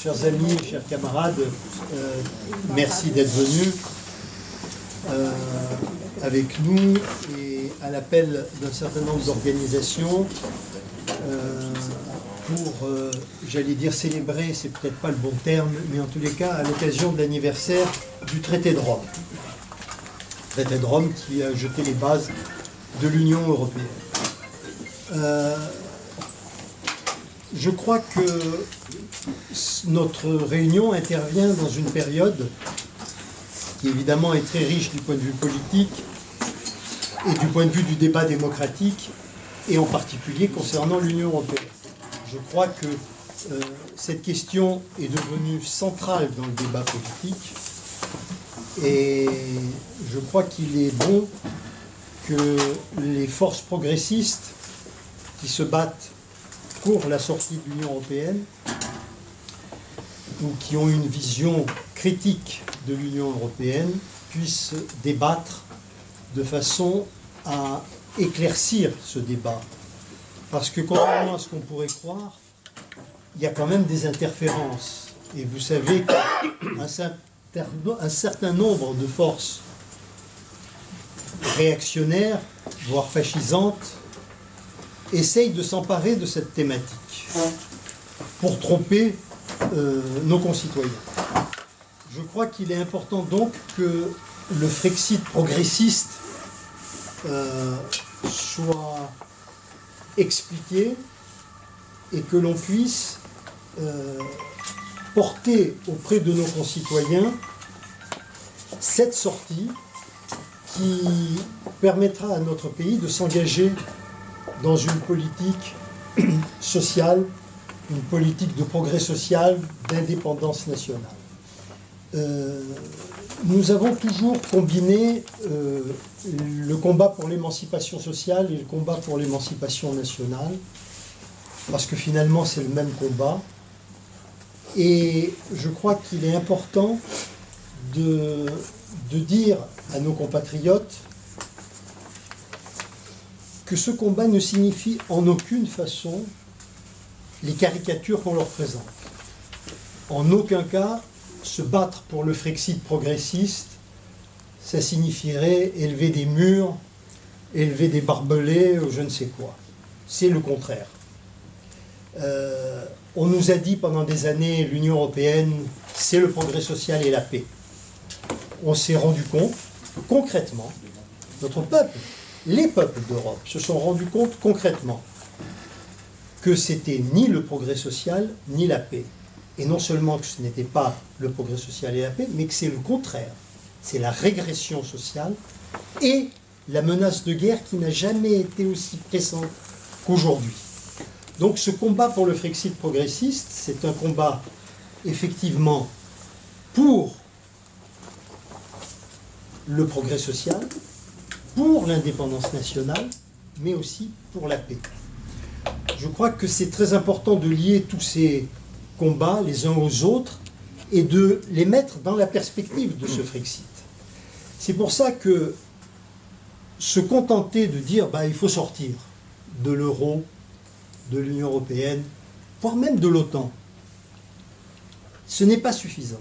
Chers amis, chers camarades, merci d'être venus avec nous et à l'appel d'un certain nombre d'organisations pour, j'allais dire célébrer, c'est peut-être pas le bon terme, mais en tous les cas à l'occasion de l'anniversaire du traité de Rome. Traité de Rome qui a jeté les bases de l'Union européenne. Je crois que notre réunion intervient dans une période qui évidemment est très riche du point de vue politique et du point de vue du débat démocratique, et en particulier concernant l'Union européenne. Je crois que cette question est devenue centrale dans le débat politique, et je crois qu'il est bon que les forces progressistes qui se battent pour la sortie de l'Union européenne ou qui ont une vision critique de l'Union européenne puissent débattre de façon à éclaircir ce débat. Parce que contrairement à ce qu'on pourrait croire, il y a quand même des interférences. Et vous savez qu'un certain nombre de forces réactionnaires, voire fascisantes, essayent de s'emparer de cette thématique pour tromper nos concitoyens. Je crois qu'il est important donc que le Frexit progressiste soit expliqué et que l'on puisse porter auprès de nos concitoyens cette sortie qui permettra à notre pays de s'engager dans une politique sociale, une politique de progrès social, d'indépendance nationale. Nous avons toujours combiné le combat pour l'émancipation sociale et le combat pour l'émancipation nationale, parce que finalement c'est le même combat. Et je crois qu'il est important de dire à nos compatriotes que ce combat ne signifie en aucune façon les caricatures qu'on leur présente. En aucun cas, se battre pour le Frexit progressiste, ça signifierait élever des murs, élever des barbelés, ou je ne sais quoi. C'est le contraire. On nous a dit pendant des années, l'Union européenne, c'est le progrès social et la paix. On s'est rendu compte, concrètement, notre peuple, les peuples d'Europe se sont rendus compte concrètement que c'était ni le progrès social ni la paix. Et non seulement que ce n'était pas le progrès social et la paix, mais que c'est le contraire. C'est la régression sociale et la menace de guerre qui n'a jamais été aussi pressante qu'aujourd'hui. Donc ce combat pour le Frexit progressiste, c'est un combat effectivement pour le progrès social, pour l'indépendance nationale, mais aussi pour la paix. Je crois que c'est très important de lier tous ces combats les uns aux autres et de les mettre dans la perspective de ce Frexit. C'est pour ça que se contenter de dire il faut sortir de l'euro, de l'Union européenne, voire même de l'OTAN, ce n'est pas suffisant.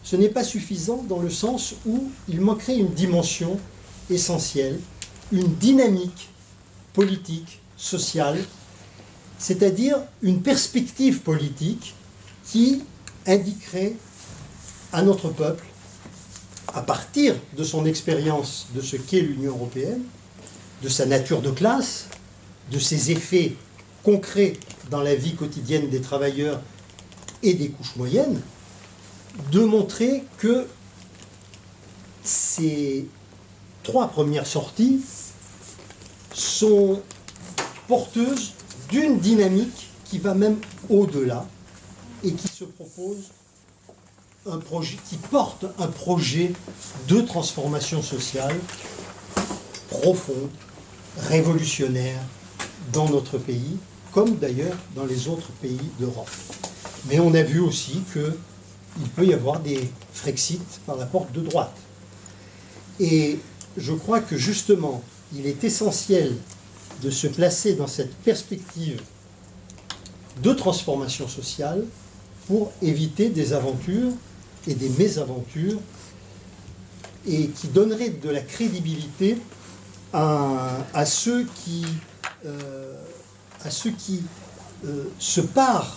Ce n'est pas suffisant dans le sens où il manquerait une dimension essentielle, une dynamique politique, sociale, c'est-à-dire une perspective politique qui indiquerait à notre peuple, à partir de son expérience de ce qu'est l'Union européenne, de sa nature de classe, de ses effets concrets dans la vie quotidienne des travailleurs et des couches moyennes, de montrer que ces trois premières sorties sont porteuses d'une dynamique qui va même au-delà et qui se propose un projet, qui porte un projet de transformation sociale profonde, révolutionnaire dans notre pays, comme d'ailleurs dans les autres pays d'Europe. Mais on a vu aussi qu'il peut y avoir des Frexit par la porte de droite. Et je crois que justement, il est essentiel de se placer dans cette perspective de transformation sociale pour éviter des aventures et des mésaventures, et qui donnerait de la crédibilité à ceux qui se parent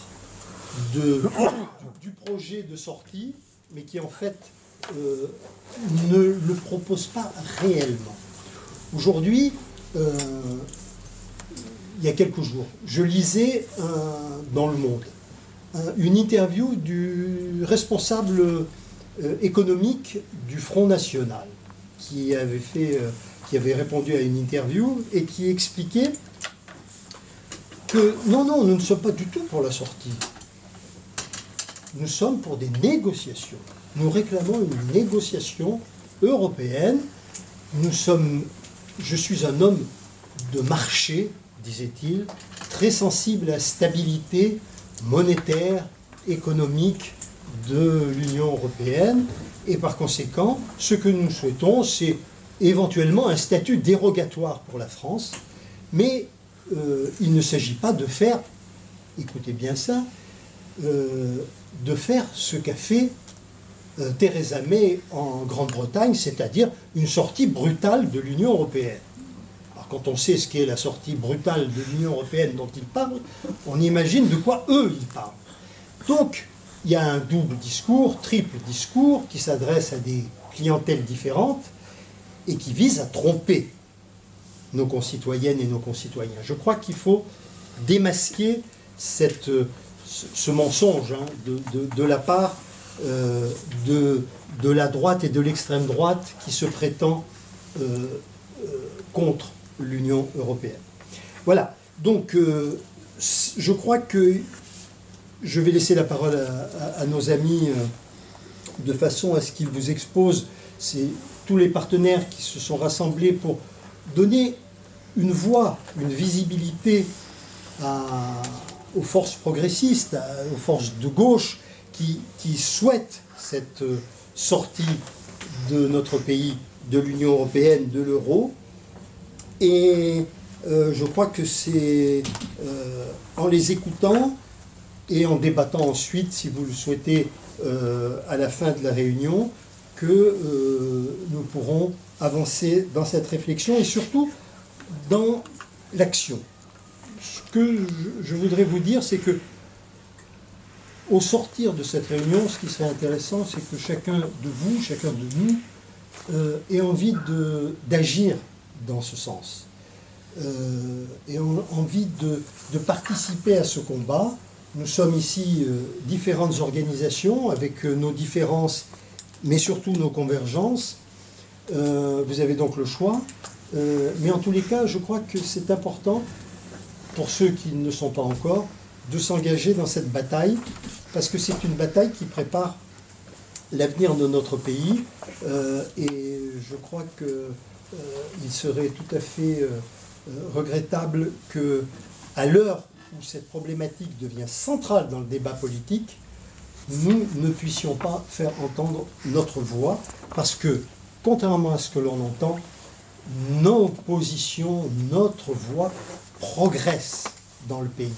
du projet de sortie, mais qui en fait ne le proposent pas réellement. Aujourd'hui, il y a quelques jours, je lisais dans Le Monde une interview du responsable économique du Front National, qui avait répondu à une interview et qui expliquait que non, nous ne sommes pas du tout pour la sortie. Nous sommes pour des négociations. Nous réclamons une négociation européenne. Je suis un homme de marché, disait-il, très sensible à la stabilité monétaire, économique de l'Union européenne, et par conséquent, ce que nous souhaitons, c'est éventuellement un statut dérogatoire pour la France, mais il ne s'agit pas de faire, écoutez bien ça, de faire ce qu'a fait Theresa May en Grande-Bretagne, c'est-à-dire une sortie brutale de l'Union européenne. Alors quand on sait ce qu'est la sortie brutale de l'Union européenne dont ils parlent, on imagine de quoi eux ils parlent. Donc, il y a un double discours, triple discours, qui s'adresse à des clientèles différentes et qui vise à tromper nos concitoyennes et nos concitoyens. Je crois qu'il faut démasquer ce mensonge de la part de la droite et de l'extrême droite qui se prétend contre l'Union européenne. Voilà, donc je crois que je vais laisser la parole à nos amis de façon à ce qu'ils vous exposent tous les partenaires qui se sont rassemblés pour donner une voix, une visibilité aux forces progressistes, aux forces de gauche qui souhaitent cette sortie de notre pays de l'Union européenne, de l'euro. Et je crois que c'est en les écoutant et en débattant ensuite, si vous le souhaitez, à la fin de la réunion, que nous pourrons avancer dans cette réflexion et surtout dans l'action. Ce que je voudrais vous dire, c'est que au sortir de cette réunion, ce qui serait intéressant, c'est que chacun de vous, chacun de nous, ait envie d'agir dans ce sens, ait envie de participer à ce combat. Nous sommes ici différentes organisations avec nos différences, mais surtout nos convergences. Vous avez donc le choix. Mais en tous les cas, je crois que c'est important, pour ceux qui ne le sont pas encore, de s'engager dans cette bataille, parce que c'est une bataille qui prépare l'avenir de notre pays. Et je crois qu'il serait tout à fait regrettable qu'à l'heure où cette problématique devient centrale dans le débat politique, nous ne puissions pas faire entendre notre voix, parce que, contrairement à ce que l'on entend, nos positions, notre voix progresse dans le pays,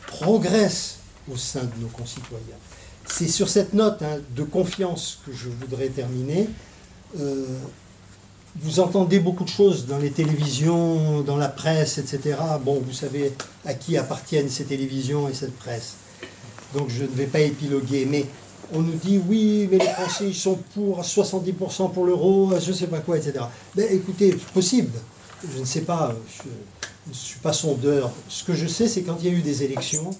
progresse au sein de nos concitoyens. C'est sur cette note de confiance que je voudrais terminer. Vous entendez beaucoup de choses dans les télévisions, dans la presse, etc. Bon, vous savez à qui appartiennent ces télévisions et cette presse. Donc je ne vais pas épiloguer, mais on nous dit oui, mais les Français ils sont pour 70% pour l'euro, je ne sais pas quoi, etc. Ben écoutez, c'est possible. Je ne sais pas, je ne suis pas sondeur. Ce que je sais, c'est quand il y a eu des élections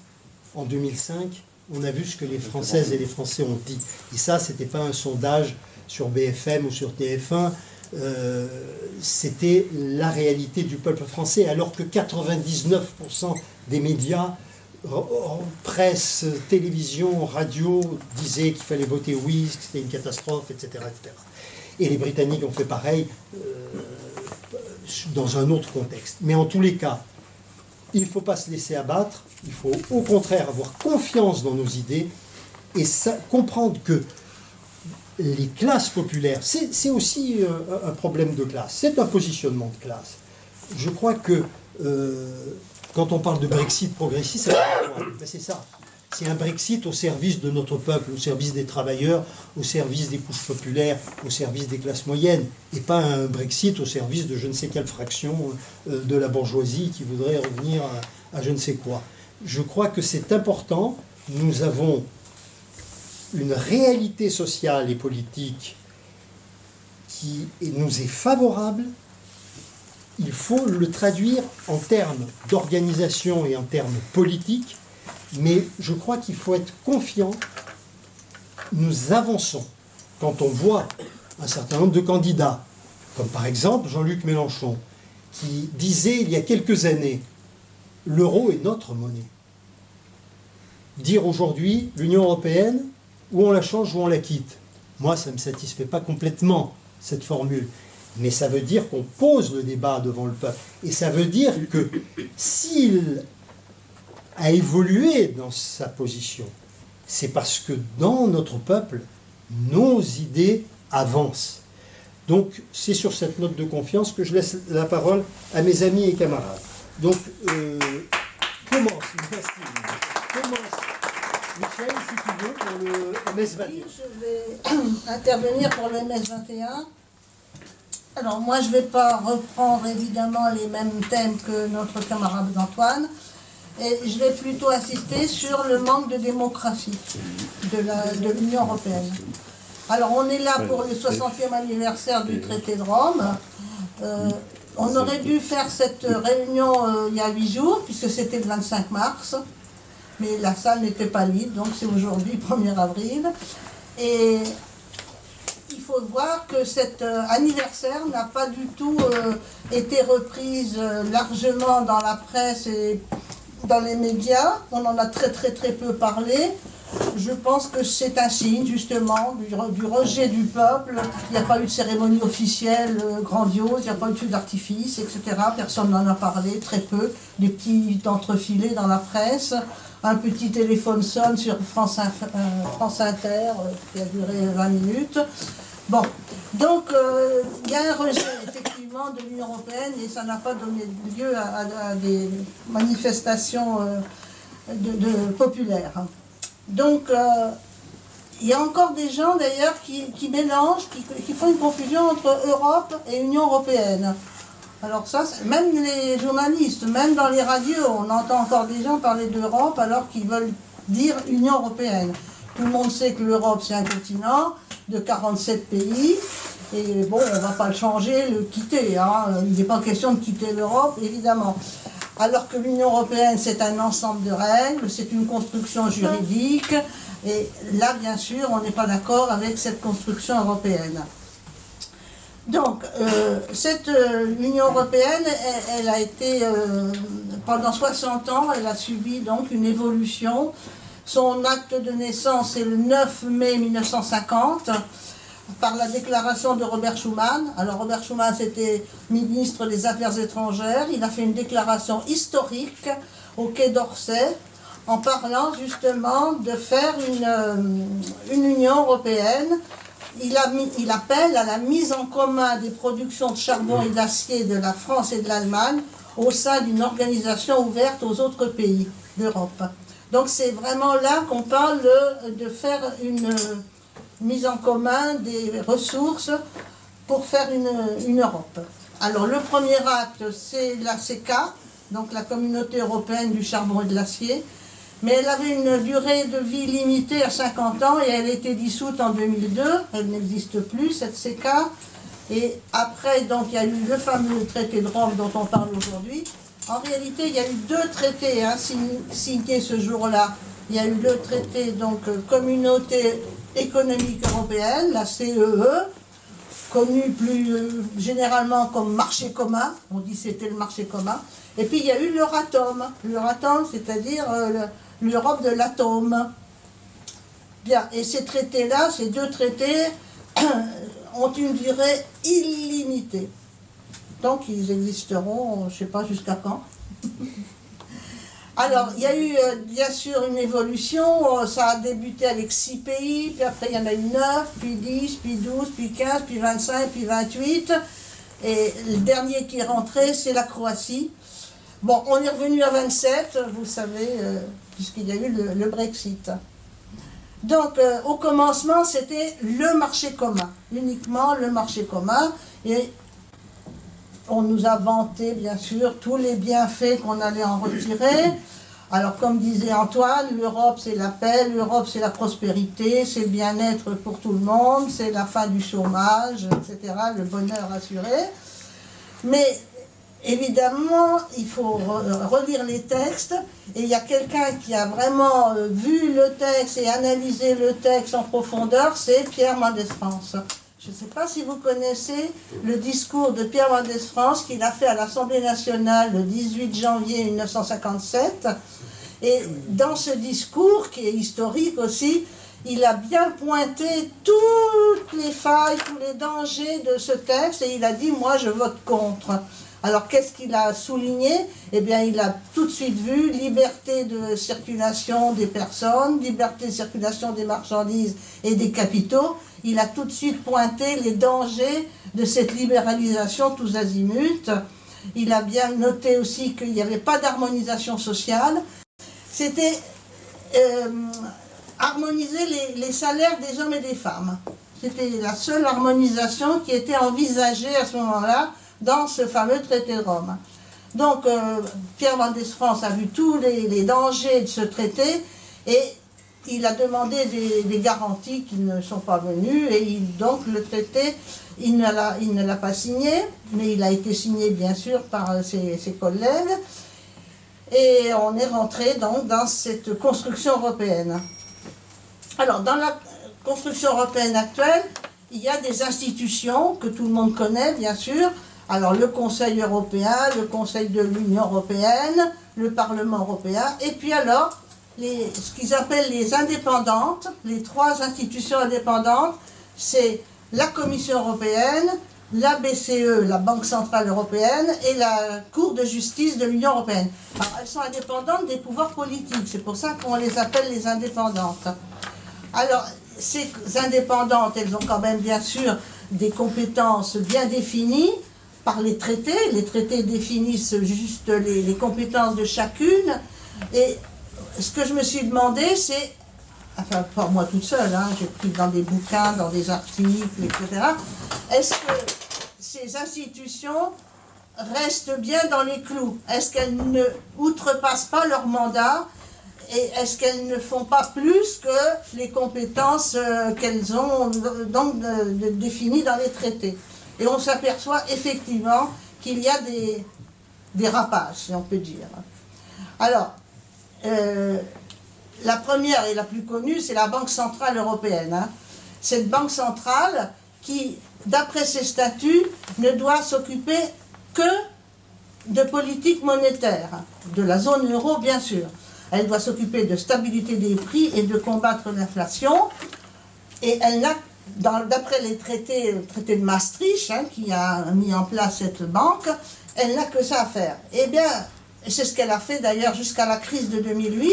en 2005, on a vu ce que les Françaises et les Français ont dit. Et ça, ce n'était pas un sondage sur BFM ou sur TF1. C'était la réalité du peuple français, alors que 99% des médias, presse, télévision, radio, disaient qu'il fallait voter oui, que c'était une catastrophe, etc., etc. Et les Britanniques ont fait pareil dans un autre contexte. Mais en tous les cas, il ne faut pas se laisser abattre, il faut au contraire avoir confiance dans nos idées et comprendre que les classes populaires, c'est aussi un problème de classe, c'est un positionnement de classe. Je crois que quand on parle de Brexit progressiste, c'est ça. c'est un Brexit au service de notre peuple, au service des travailleurs, au service des couches populaires, au service des classes moyennes, et pas un Brexit au service de je ne sais quelle fraction de la bourgeoisie qui voudrait revenir à je ne sais quoi. Je crois que c'est important. Nous avons une réalité sociale et politique qui nous est favorable. Il faut le traduire en termes d'organisation et en termes politiques, mais je crois qu'il faut être confiant. Nous avançons. Quand on voit un certain nombre de candidats, comme par exemple Jean-Luc Mélenchon, qui disait il y a quelques années « l'euro est notre monnaie ». Dire aujourd'hui l'Union européenne, ou on la change ou on la quitte. Moi, ça ne me satisfait pas complètement, cette formule. Mais ça veut dire qu'on pose le débat devant le peuple. Et ça veut dire que s'il a évolué dans sa position, c'est parce que dans notre peuple, nos idées avancent. Donc, c'est sur cette note de confiance que je laisse la parole à mes amis et camarades. Donc, commence, Michel, si tu veux, pour le MS-21. Oui, je vais intervenir pour le MS-21. Alors, moi, je ne vais pas reprendre évidemment les mêmes thèmes que notre camarade Antoine, et je vais plutôt insister sur le manque de démocratie de l'Union européenne. Alors, on est là pour le 60e anniversaire du traité de Rome. On aurait dû faire cette réunion il y a 8 jours, puisque c'était le 25 mars. Mais la salle n'était pas libre, donc c'est aujourd'hui, 1er avril. Et il faut voir que cet anniversaire n'a pas du tout été reprise largement dans la presse et dans les médias. On en a très peu parlé. Je pense que c'est un signe justement du rejet du peuple. Il n'y a pas eu de cérémonie officielle grandiose, il n'y a pas eu de feu d'artifice, etc. Personne n'en a parlé, très peu. Des petits entrefilés dans la presse. Un petit téléphone sonne sur France Inter, qui a duré 20 minutes. Bon, donc il y a un rejet effectivement de l'Union européenne et ça n'a pas donné lieu à des manifestations populaires. Donc il y a encore des gens d'ailleurs qui mélangent, qui font une confusion entre Europe et Union européenne. Alors ça, même les journalistes, même dans les radios, on entend encore des gens parler d'Europe alors qu'ils veulent dire Union européenne. Tout le monde sait que l'Europe, c'est un continent de 47 pays. Et bon, on ne va pas le changer, le quitter. Hein. Il n'est pas question de quitter l'Europe, évidemment. Alors que l'Union européenne, c'est un ensemble de règles, c'est une construction juridique. Et là, bien sûr, on n'est pas d'accord avec cette construction européenne. Donc, cette Union européenne, elle a été, pendant 60 ans, elle a subi donc une évolution. Son acte de naissance est le 9 mai 1950, par la déclaration de Robert Schuman. Alors, Robert Schuman, c'était ministre des Affaires étrangères. Il a fait une déclaration historique au Quai d'Orsay, en parlant justement de faire une Union européenne. Il appelle à la mise en commun des productions de charbon et d'acier de la France et de l'Allemagne au sein d'une organisation ouverte aux autres pays d'Europe. Donc c'est vraiment là qu'on parle de faire une mise en commun des ressources pour faire une Europe. Alors le premier acte, c'est la CECA, donc la Communauté européenne du charbon et de l'acier. Mais elle avait une durée de vie limitée à 50 ans et elle a été dissoute en 2002. Elle n'existe plus, cette CECA. Et après, donc, il y a eu le fameux traité de Rome dont on parle aujourd'hui. En réalité, il y a eu 2 traités signés ce jour-là. Il y a eu le traité, donc, Communauté économique européenne, la CEE, connue plus généralement comme marché commun. On dit c'était le marché commun. Et puis, il y a eu l'Euratom. L'Euratom, c'est-à-dire l'Europe de l'atome. Bien, et ces traités-là, ces 2 traités, ont une durée illimitée. Donc, ils existeront, je ne sais pas jusqu'à quand. Alors, il y a eu, bien sûr, une évolution. Ça a débuté avec 6 pays, puis après, il y en a eu 9, puis 10, puis 12, puis 15, puis 25, puis 28. Et le dernier qui est rentré, c'est la Croatie. Bon, on est revenu à 27, vous savez, puisqu'il y a eu le Brexit. Donc, au commencement, c'était le marché commun, uniquement le marché commun, et on nous a vanté, bien sûr, tous les bienfaits qu'on allait en retirer. Alors, comme disait Antoine, l'Europe, c'est la paix, l'Europe, c'est la prospérité, c'est le bien-être pour tout le monde, c'est la fin du chômage, etc., le bonheur assuré. Mais, évidemment, il faut relire les textes, et il y a quelqu'un qui a vraiment vu le texte et analysé le texte en profondeur, c'est Pierre Mendès France. Je ne sais pas si vous connaissez le discours de Pierre Mendès France qu'il a fait à l'Assemblée nationale le 18 janvier 1957. Et dans ce discours, qui est historique aussi, il a bien pointé toutes les failles, tous les dangers de ce texte, et il a dit « moi je vote contre ». Alors qu'est-ce qu'il a souligné? Eh bien il a tout de suite vu liberté de circulation des personnes, liberté de circulation des marchandises et des capitaux. Il a tout de suite pointé les dangers de cette libéralisation tous azimuts. Il a bien noté aussi qu'il n'y avait pas d'harmonisation sociale. C'était harmoniser les salaires des hommes et des femmes. C'était la seule harmonisation qui était envisagée à ce moment-là dans ce fameux traité de Rome. Donc, Pierre Mendès France a vu tous les dangers de ce traité et il a demandé des garanties qui ne sont pas venues et donc le traité, il ne l'a pas signé, mais il a été signé bien sûr par ses collègues et on est rentré donc dans cette construction européenne. Alors, dans la construction européenne actuelle, il y a des institutions que tout le monde connaît bien sûr. Alors le Conseil européen, le Conseil de l'Union européenne, le Parlement européen, et puis alors ce qu'ils appellent les indépendantes, les trois institutions indépendantes, c'est la Commission européenne, la BCE, la Banque centrale européenne, et la Cour de justice de l'Union européenne. Alors, elles sont indépendantes des pouvoirs politiques, c'est pour ça qu'on les appelle les indépendantes. Alors, ces indépendantes, elles ont quand même bien sûr des compétences bien définies par les traités définissent juste les compétences de chacune, et ce que je me suis demandé, c'est, enfin pas moi toute seule, hein, j'ai pris dans des bouquins, dans des articles, etc., est-ce que ces institutions restent bien dans les clous? Est-ce qu'elles ne outrepassent pas leur mandat? Et est-ce qu'elles ne font pas plus que les compétences qu'elles ont donc définies dans les traités? Et on s'aperçoit effectivement qu'il y a des dérapages, si on peut dire. Alors, la première et la plus connue, c'est la Banque centrale européenne. Hein. Cette banque centrale qui, d'après ses statuts, ne doit s'occuper que de politique monétaire, de la zone euro bien sûr. Elle doit s'occuper de stabilité des prix et de combattre l'inflation. Et elle n'a, d'après les traités, le traité de Maastricht, hein, qui a mis en place cette banque, elle n'a que ça à faire. Eh bien, c'est ce qu'elle a fait d'ailleurs jusqu'à la crise de 2008,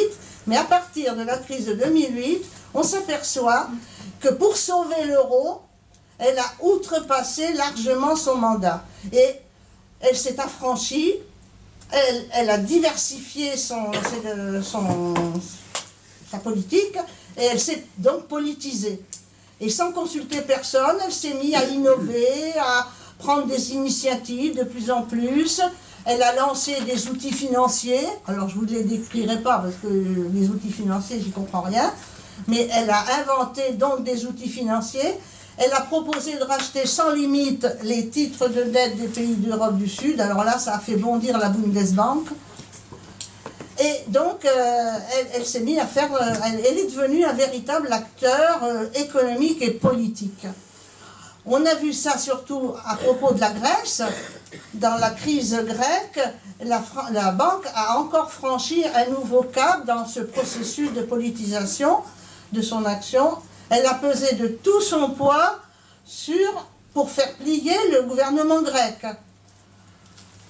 mais à partir de la crise de 2008, on s'aperçoit que pour sauver l'euro, elle a outrepassé largement son mandat. Et elle s'est affranchie, elle a diversifié sa politique, et elle s'est donc politisée. Et sans consulter personne, elle s'est mise à innover, à prendre des initiatives de plus en plus. Elle a lancé des outils financiers. Alors je ne vous les décrirai pas parce que les outils financiers, j'y comprends rien. Mais elle a inventé donc des outils financiers. Elle a proposé de racheter sans limite les titres de dette des pays d'Europe du Sud. Alors là, ça a fait bondir la Bundesbank. Et donc, elle s'est mise à faire... elle est devenue un véritable acteur économique et politique. On a vu ça surtout à propos de la Grèce. Dans la crise grecque, la banque a encore franchi un nouveau cap dans ce processus de politisation de son action. Elle a pesé de tout son poids pour faire plier le gouvernement grec.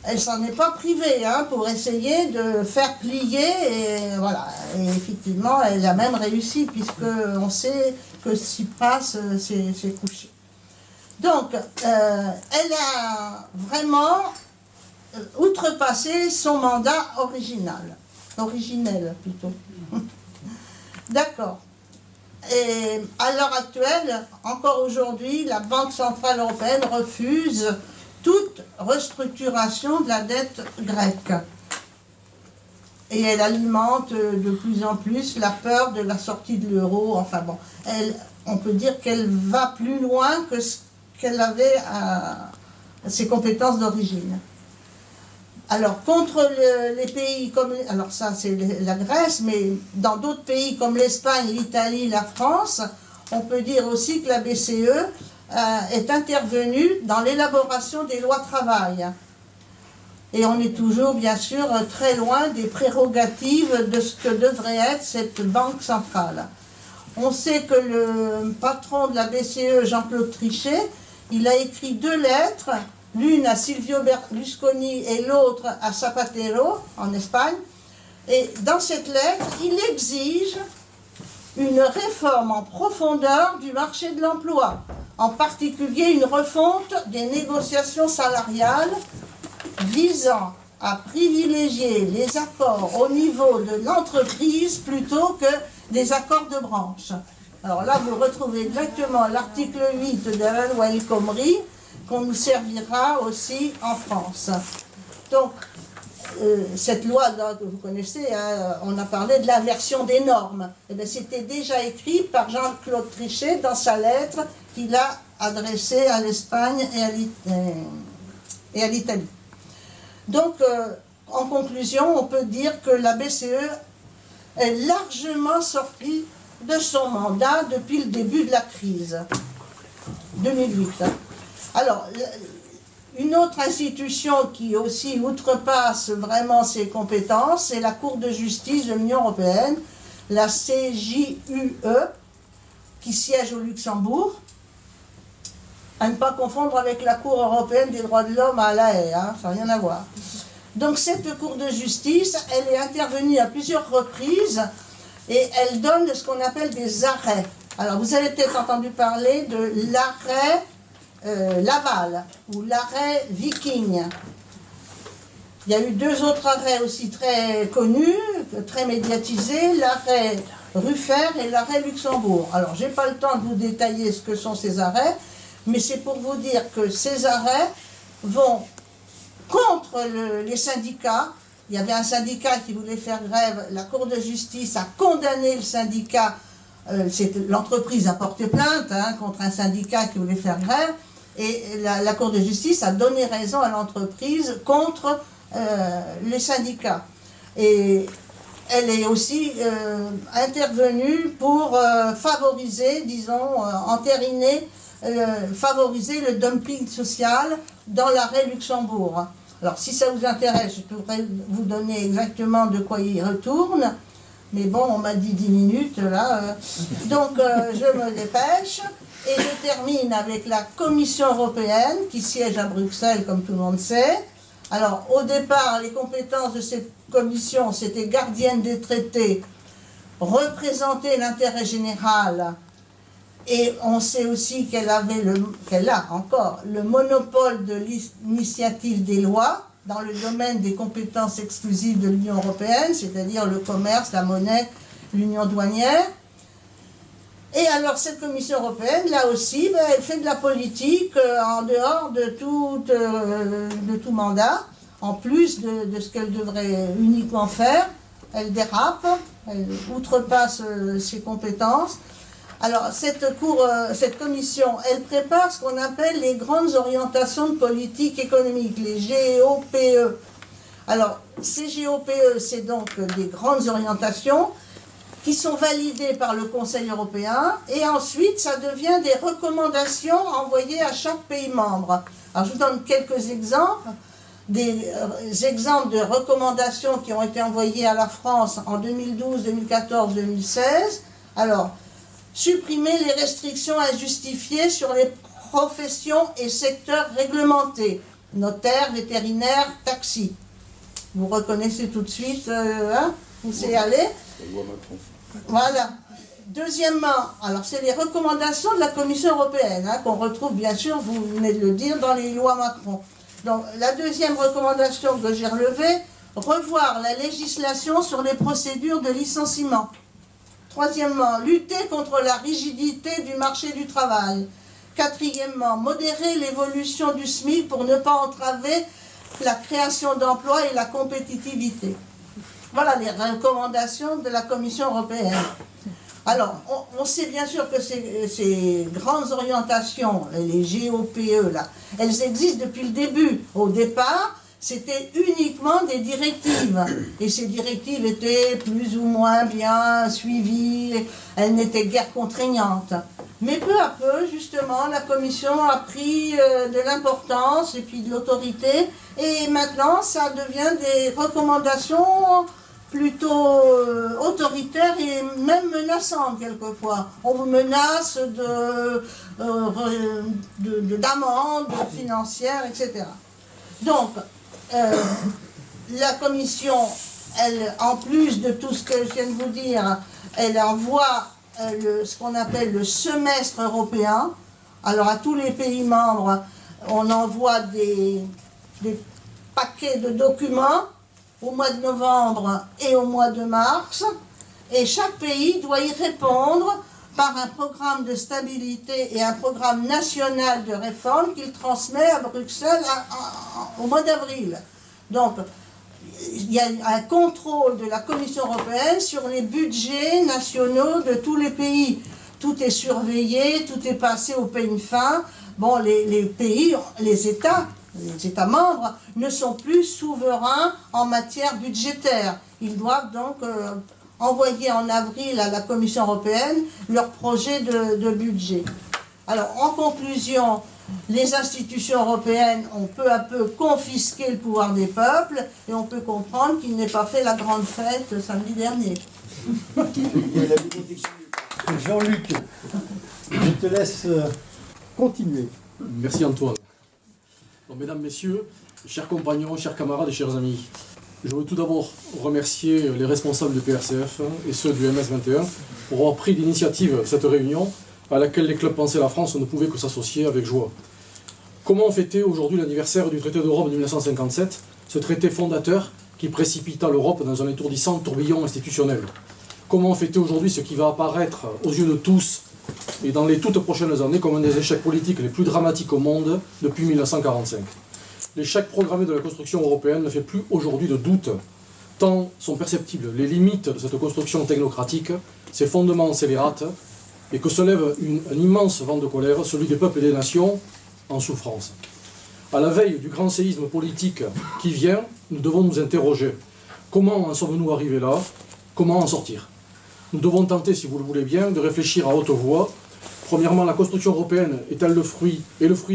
Elle s'en est pas privée hein, pour essayer de faire plier, et voilà. Et effectivement, elle a même réussi, puisqu'on sait que Tsipras s'est couché. Donc, elle a vraiment outrepassé son mandat original. originelle plutôt. D'accord. Et à l'heure actuelle, encore aujourd'hui, la Banque Centrale Européenne refuse toute restructuration de la dette grecque. Et elle alimente de plus en plus la peur de la sortie de l'euro. Enfin bon, on peut dire qu'elle va plus loin que ce qu'elle avait à ses compétences d'origine. Alors, contre les pays comme... Alors ça, c'est la Grèce, mais dans d'autres pays comme l'Espagne, l'Italie, la France, on peut dire aussi que la BCE est intervenue dans l'élaboration des lois travail. Et on est toujours, bien sûr, très loin des prérogatives de ce que devrait être cette banque centrale. On sait que le patron de la BCE, Jean-Claude Trichet, il a écrit 2 lettres, l'une à Silvio Berlusconi et l'autre à Zapatero, en Espagne. Et dans cette lettre, il exige une réforme en profondeur du marché de l'emploi, en particulier une refonte des négociations salariales visant à privilégier les accords au niveau de l'entreprise plutôt que des accords de branche. Alors là, vous retrouvez exactement l'article 8 de la loi El Khomri, qu'on nous servira aussi en France. Donc, cette loi que vous connaissez, hein, on a parlé de l'inversion des normes. Eh bien, c'était déjà écrit par Jean-Claude Trichet dans sa lettre qu'il a adressée à l'Espagne et à l'Italie. Donc, en conclusion, on peut dire que la BCE est largement sortie de son mandat depuis le début de la crise, 2008. Alors, une autre institution qui aussi outrepasse vraiment ses compétences, c'est la Cour de justice de l'Union européenne, la CJUE, qui siège au Luxembourg, à ne pas confondre avec la Cour européenne des droits de l'homme à La Haye, hein, ça n'a rien à voir. Donc cette Cour de justice, elle est intervenue à plusieurs reprises et elle donne ce qu'on appelle des arrêts. Alors vous avez peut-être entendu parler de l'arrêt Laval ou l'arrêt Viking. Il y a eu 2 autres arrêts aussi très connus, très médiatisés, l'arrêt Ruffert et l'arrêt Luxembourg. Alors j'ai pas le temps de vous détailler ce que sont ces arrêts, mais c'est pour vous dire que ces arrêts vont contre les syndicats. Il y avait un syndicat qui voulait faire grève, la Cour de justice a condamné le syndicat, l'entreprise a porté plainte contre un syndicat qui voulait faire grève, et la Cour de justice a donné raison à l'entreprise contre les syndicats. Et elle est aussi intervenue pour favoriser, disons, entériner, favoriser le dumping social dans l'arrêt Luxembourg. Alors, si ça vous intéresse, je pourrais vous donner exactement de quoi il retourne. Mais bon, on m'a dit 10 minutes, là. Donc, je me dépêche. Et je termine avec la Commission européenne, qui siège à Bruxelles, comme tout le monde sait. Alors, au départ, les compétences de cette commission, c'était gardienne des traités, représenter l'intérêt général. Et on sait aussi qu'elle a encore le monopole de l'initiative des lois dans le domaine des compétences exclusives de l'Union européenne, c'est-à-dire le commerce, la monnaie, l'union douanière. Et alors cette Commission européenne, là aussi, elle fait de la politique en dehors de tout mandat, en plus de ce qu'elle devrait uniquement faire. Elle dérape, elle outrepasse ses compétences. Alors, cette commission, elle prépare ce qu'on appelle les grandes orientations de politique économique, les GOPE. Alors, ces GOPE, c'est donc des grandes orientations qui sont validées par le Conseil européen, et ensuite, ça devient des recommandations envoyées à chaque pays membre. Alors, je vous donne quelques exemples, des exemples de recommandations qui ont été envoyées à la France en 2012, 2014, 2016. Alors, supprimer les restrictions injustifiées sur les professions et secteurs réglementés, notaires, vétérinaires, taxis. Vous reconnaissez tout de suite, où c'est allé. Voilà. Deuxièmement, alors c'est les recommandations de la Commission européenne, qu'on retrouve bien sûr, vous venez de le dire, dans les lois Macron. Donc la deuxième recommandation que j'ai relevée, revoir la législation sur les procédures de licenciement. Troisièmement, lutter contre la rigidité du marché du travail. Quatrièmement, modérer l'évolution du SMIC pour ne pas entraver la création d'emplois et la compétitivité. Voilà les recommandations de la Commission européenne. Alors, on sait bien sûr que ces grandes orientations, les GOPE, là, elles existent depuis le début. Au départ, c'était uniquement des directives. Et ces directives étaient plus ou moins bien suivies, elles n'étaient guère contraignantes. Mais peu à peu, justement, la Commission a pris de l'importance et puis de l'autorité. Et maintenant, ça devient des recommandations plutôt autoritaires et même menaçantes quelquefois. On vous menace d'amendes financières, etc. Donc, la Commission, elle, en plus de tout ce que je viens de vous dire, elle envoie ce qu'on appelle le semestre européen. Alors à tous les pays membres, on envoie des paquets de documents au mois de novembre et au mois de mars, et chaque pays doit y répondre par un programme de stabilité et un programme national de réforme qu'il transmet à Bruxelles au mois d'avril. Donc, il y a un contrôle de la Commission européenne sur les budgets nationaux de tous les pays. Tout est surveillé, tout est passé au peigne fin. Bon, les pays, les États membres ne sont plus souverains en matière budgétaire. Ils doivent donc envoyer en avril à la Commission européenne leur projet de budget. Alors, en conclusion, les institutions européennes ont peu à peu confisqué le pouvoir des peuples et on peut comprendre qu'ils n'aient pas fait la grande fête samedi dernier. Jean-Luc, je te laisse continuer. Merci Antoine. Donc, mesdames, messieurs, chers compagnons, chers camarades et chers amis, je veux tout d'abord remercier les responsables du PRCF et ceux du MS21 pour avoir pris l'initiative de cette réunion à laquelle les clubs Penser la France ne pouvaient que s'associer avec joie. Comment fêter aujourd'hui l'anniversaire du traité d'Europe de 1957, ce traité fondateur qui précipita l'Europe dans un étourdissant tourbillon institutionnel? Comment fêter aujourd'hui ce qui va apparaître aux yeux de tous et dans les toutes prochaines années comme un des échecs politiques les plus dramatiques au monde depuis 1945? L'échec programmé de la construction européenne ne fait plus aujourd'hui de doute, tant sont perceptibles les limites de cette construction technocratique, ses fondements scélérates, et que se lève un immense vent de colère, celui des peuples et des nations en souffrance. À la veille du grand séisme politique qui vient, nous devons nous interroger. Comment en sommes-nous arrivés là? Comment en sortir? Nous devons tenter, si vous le voulez bien, de réfléchir à haute voix. Premièrement, la construction européenne est-elle le fruit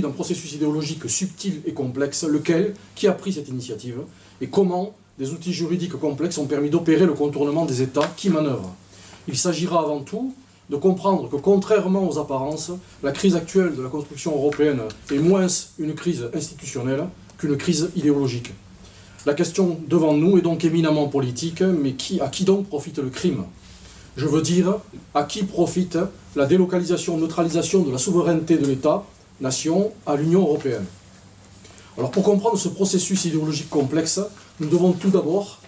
d'un processus idéologique subtil et complexe, qui a pris cette initiative, et comment des outils juridiques complexes ont permis d'opérer le contournement des États qui manœuvrent. Il s'agira avant tout de comprendre que, contrairement aux apparences, la crise actuelle de la construction européenne est moins une crise institutionnelle qu'une crise idéologique. La question devant nous est donc éminemment politique, mais à qui donc profite le crime? Je veux dire, à qui profite la délocalisation, neutralisation de la souveraineté de l'État-nation à l'Union européenne? Alors pour comprendre ce processus idéologique complexe, nous devons tout d'abord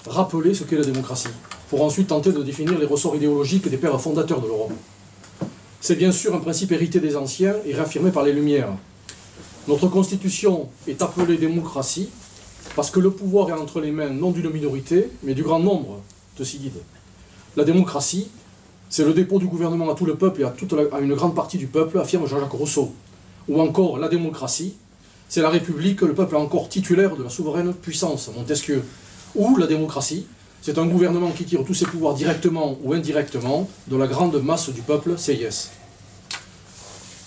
rappeler ce qu'est la démocratie, pour ensuite tenter de définir les ressorts idéologiques des pères fondateurs de l'Europe. C'est bien sûr un principe hérité des anciens et réaffirmé par les Lumières. Notre Constitution est appelée démocratie parce que le pouvoir est entre les mains non d'une minorité, mais du grand nombre de ses guides. La démocratie, c'est le dépôt du gouvernement à tout le peuple et à une grande partie du peuple, affirme Jean-Jacques Rousseau. Ou encore, la démocratie, c'est la République, le peuple est encore titulaire de la souveraine puissance, Montesquieu. Ou la démocratie, c'est un gouvernement qui tire tous ses pouvoirs directement ou indirectement de la grande masse du peuple, CIS.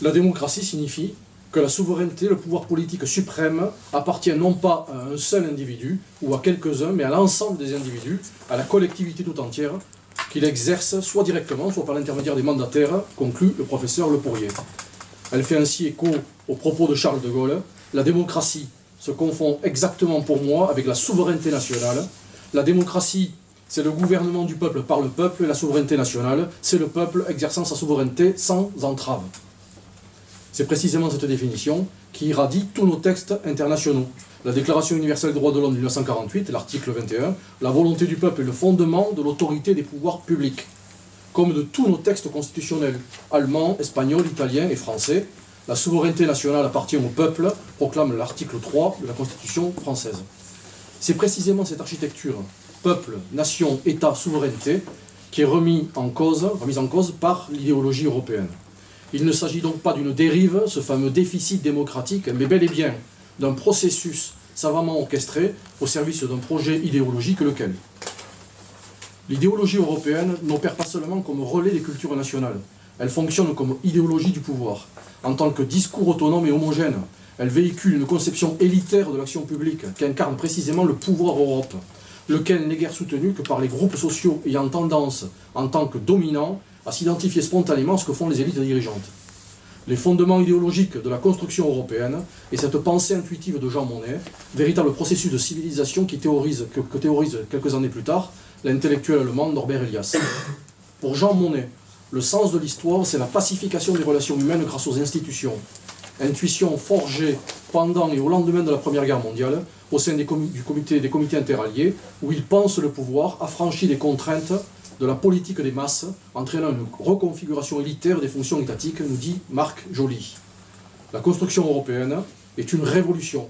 La démocratie signifie que la souveraineté, le pouvoir politique suprême, appartient non pas à un seul individu ou à quelques-uns, mais à l'ensemble des individus, à la collectivité tout entière, qu'il exerce soit directement, soit par l'intermédiaire des mandataires, conclut le professeur Le Pourrier. Elle fait ainsi écho aux propos de Charles de Gaulle. La démocratie se confond exactement pour moi avec la souveraineté nationale. La démocratie, c'est le gouvernement du peuple par le peuple, et la souveraineté nationale, c'est le peuple exerçant sa souveraineté sans entrave. C'est précisément cette définition qui irradie tous nos textes internationaux. La Déclaration universelle des droits de l'homme de 1948, l'article 21, la volonté du peuple est le fondement de l'autorité des pouvoirs publics. Comme de tous nos textes constitutionnels, allemands, espagnols, italiens et français, la souveraineté nationale appartient au peuple, proclame l'article 3 de la Constitution française. C'est précisément cette architecture, peuple, nation, État, souveraineté, qui est remise en cause par l'idéologie européenne. Il ne s'agit donc pas d'une dérive, ce fameux déficit démocratique, mais bel et bien d'un processus savamment orchestré au service d'un projet idéologique lequel. L'idéologie européenne n'opère pas seulement comme relais des cultures nationales, elle fonctionne comme idéologie du pouvoir. En tant que discours autonome et homogène, elle véhicule une conception élitaire de l'action publique qui incarne précisément le pouvoir Europe, lequel n'est guère soutenu que par les groupes sociaux ayant tendance, en tant que dominants, à s'identifier spontanément à ce que font les élites dirigeantes. Les fondements idéologiques de la construction européenne et cette pensée intuitive de Jean Monnet, véritable processus de civilisation que théorise quelques années plus tard l'intellectuel allemand Norbert Elias. Pour Jean Monnet, le sens de l'histoire, c'est la pacification des relations humaines grâce aux institutions. Intuition forgée pendant et au lendemain de la Première Guerre mondiale, au sein des comités interalliés, où il pense le pouvoir affranchi des contraintes de la politique des masses, entraînant une reconfiguration élitaire des fonctions étatiques, nous dit Marc Joly. La construction européenne est une révolution.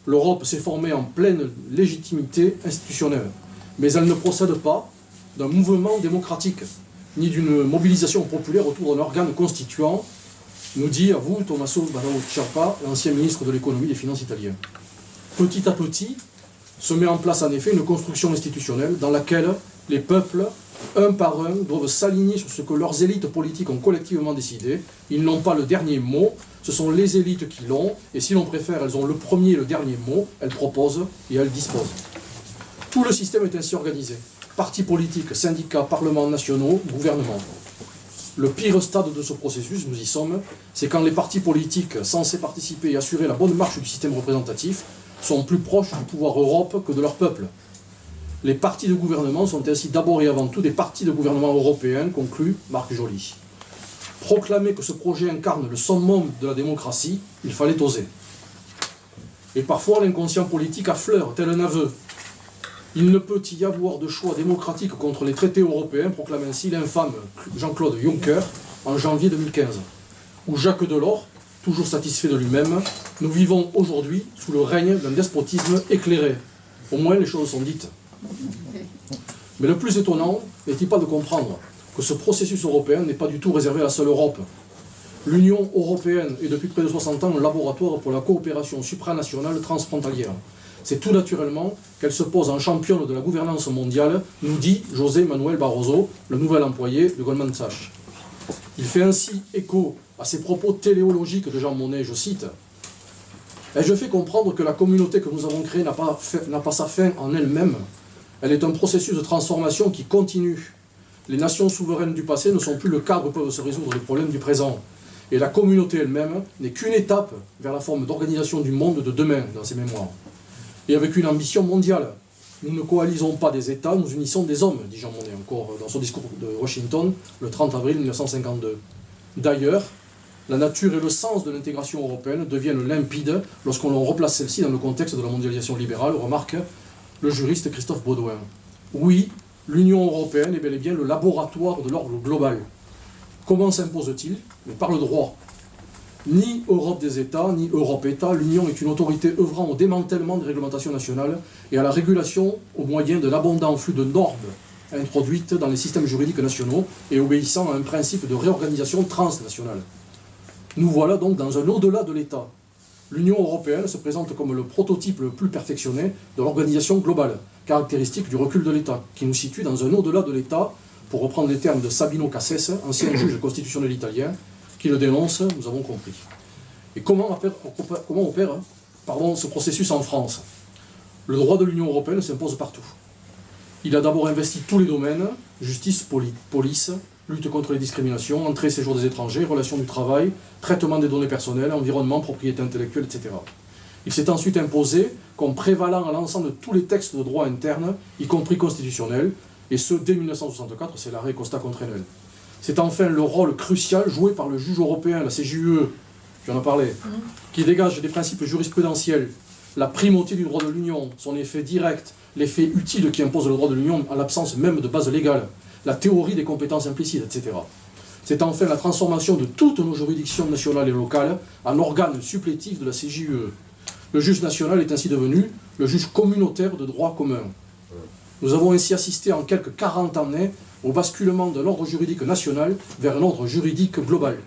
L'Europe s'est formée en pleine légitimité institutionnelle, mais elle ne procède pas d'un mouvement démocratique, ni d'une mobilisation populaire autour d'un organe constituant, nous dit à vous Tommaso Ciampa, l'ancien ministre de l'économie et des finances italien. Petit à petit, se met en place en effet une construction institutionnelle dans laquelle les peuples, un par un, doivent s'aligner sur ce que leurs élites politiques ont collectivement décidé. Ils n'ont pas le dernier mot, ce sont les élites qui l'ont, et si l'on préfère, elles ont le premier et le dernier mot, elles proposent et elles disposent. Tout le système est ainsi organisé. Partis politiques, syndicats, parlements nationaux, gouvernements. Le pire stade de ce processus, nous y sommes, c'est quand les partis politiques censés participer et assurer la bonne marche du système représentatif sont plus proches du pouvoir Europe que de leur peuple. Les partis de gouvernement sont ainsi d'abord et avant tout des partis de gouvernement européens, conclut Marc Joly. Proclamer que ce projet incarne le summum de la démocratie, il fallait oser. Et parfois l'inconscient politique affleure, tel un aveu. Il ne peut y avoir de choix démocratique contre les traités européens, proclame ainsi l'infâme Jean-Claude Juncker en janvier 2015. Ou Jacques Delors, toujours satisfait de lui-même, nous vivons aujourd'hui sous le règne d'un despotisme éclairé. Au moins les choses sont dites. Mais le plus étonnant n'est-il pas de comprendre que ce processus européen n'est pas du tout réservé à la seule Europe. L'Union européenne est depuis près de 60 ans un laboratoire pour la coopération supranationale transfrontalière. C'est tout naturellement qu'elle se pose en championne de la gouvernance mondiale, nous dit José Manuel Barroso, le nouvel employé de Goldman Sachs. Il fait ainsi écho à ces propos téléologiques de Jean Monnet, je cite « Ai-je fait comprendre que la communauté que nous avons créée n'a pas sa fin en elle-même. Elle est un processus de transformation qui continue. Les nations souveraines du passé ne sont plus le cadre où peuvent se résoudre les problèmes du présent. Et la communauté elle-même n'est qu'une étape vers la forme d'organisation du monde de demain, dans ses mémoires. Et avec une ambition mondiale. Nous ne coalisons pas des États, nous unissons des hommes, dit Jean Monnet encore dans son discours de Washington, le 30 avril 1952. D'ailleurs, la nature et le sens de l'intégration européenne deviennent limpides lorsqu'on replace celle-ci dans le contexte de la mondialisation libérale, remarque le juriste Christophe Baudouin. Oui, l'Union européenne est bel et bien le laboratoire de l'ordre global. Comment s'impose-t-il? Mais par le droit. Ni Europe des États, ni Europe-État, l'Union est une autorité œuvrant au démantèlement des réglementations nationales et à la régulation au moyen de l'abondant flux de normes introduites dans les systèmes juridiques nationaux et obéissant à un principe de réorganisation transnationale. Nous voilà donc dans un au-delà de l'État. L'Union européenne se présente comme le prototype le plus perfectionné de l'organisation globale, caractéristique du recul de l'État, qui nous situe dans un au-delà de l'État, pour reprendre les termes de Sabino Cassese, ancien juge constitutionnel italien, qui le dénonce, nous avons compris. Et comment opère ce processus en France? Le droit de l'Union européenne s'impose partout. Il a d'abord investi tous les domaines, justice, police, lutte contre les discriminations, entrée et séjour des étrangers, relations du travail, traitement des données personnelles, environnement, propriété intellectuelle, etc. Il s'est ensuite imposé comme prévalant à l'ensemble de tous les textes de droit interne, y compris constitutionnels, et ce dès 1964, c'est l'arrêt Costa contre Enel. C'est enfin le rôle crucial joué par le juge européen, la CJUE, j'en ai parlé, qui dégage des principes jurisprudentiels la primauté du droit de l'Union, son effet direct, l'effet utile qui impose le droit de l'Union en l'absence même de base légale, la théorie des compétences implicites, etc. C'est enfin la transformation de toutes nos juridictions nationales et locales en organes supplétifs de la CJUE. Le juge national est ainsi devenu le juge communautaire de droit commun. Nous avons ainsi assisté en quelques 40 années au basculement de l'ordre juridique national vers un ordre juridique global.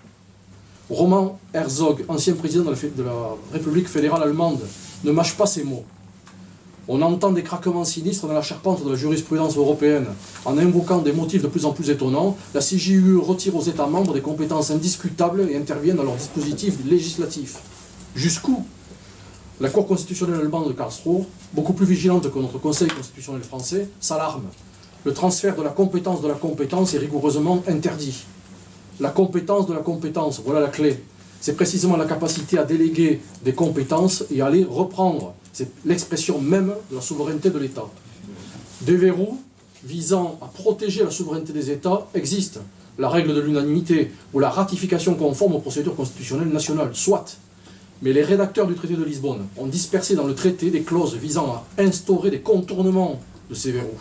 Roman Herzog, ancien président de la République fédérale allemande, ne mâche pas ses mots. On entend des craquements sinistres dans la charpente de la jurisprudence européenne. En invoquant des motifs de plus en plus étonnants, la CJUE retire aux États membres des compétences indiscutables et intervient dans leur dispositif législatif. Jusqu'où? La Cour constitutionnelle allemande de Karlsruhe, beaucoup plus vigilante que notre Conseil constitutionnel français, s'alarme. Le transfert de la compétence est rigoureusement interdit. La compétence de la compétence, voilà la clé. C'est précisément la capacité à déléguer des compétences et à les reprendre. C'est l'expression même de la souveraineté de l'État. Des verrous visant à protéger la souveraineté des États existent. La règle de l'unanimité ou la ratification conforme aux procédures constitutionnelles nationales, soit. Mais les rédacteurs du traité de Lisbonne ont dispersé dans le traité des clauses visant à instaurer des contournements de ces verrous.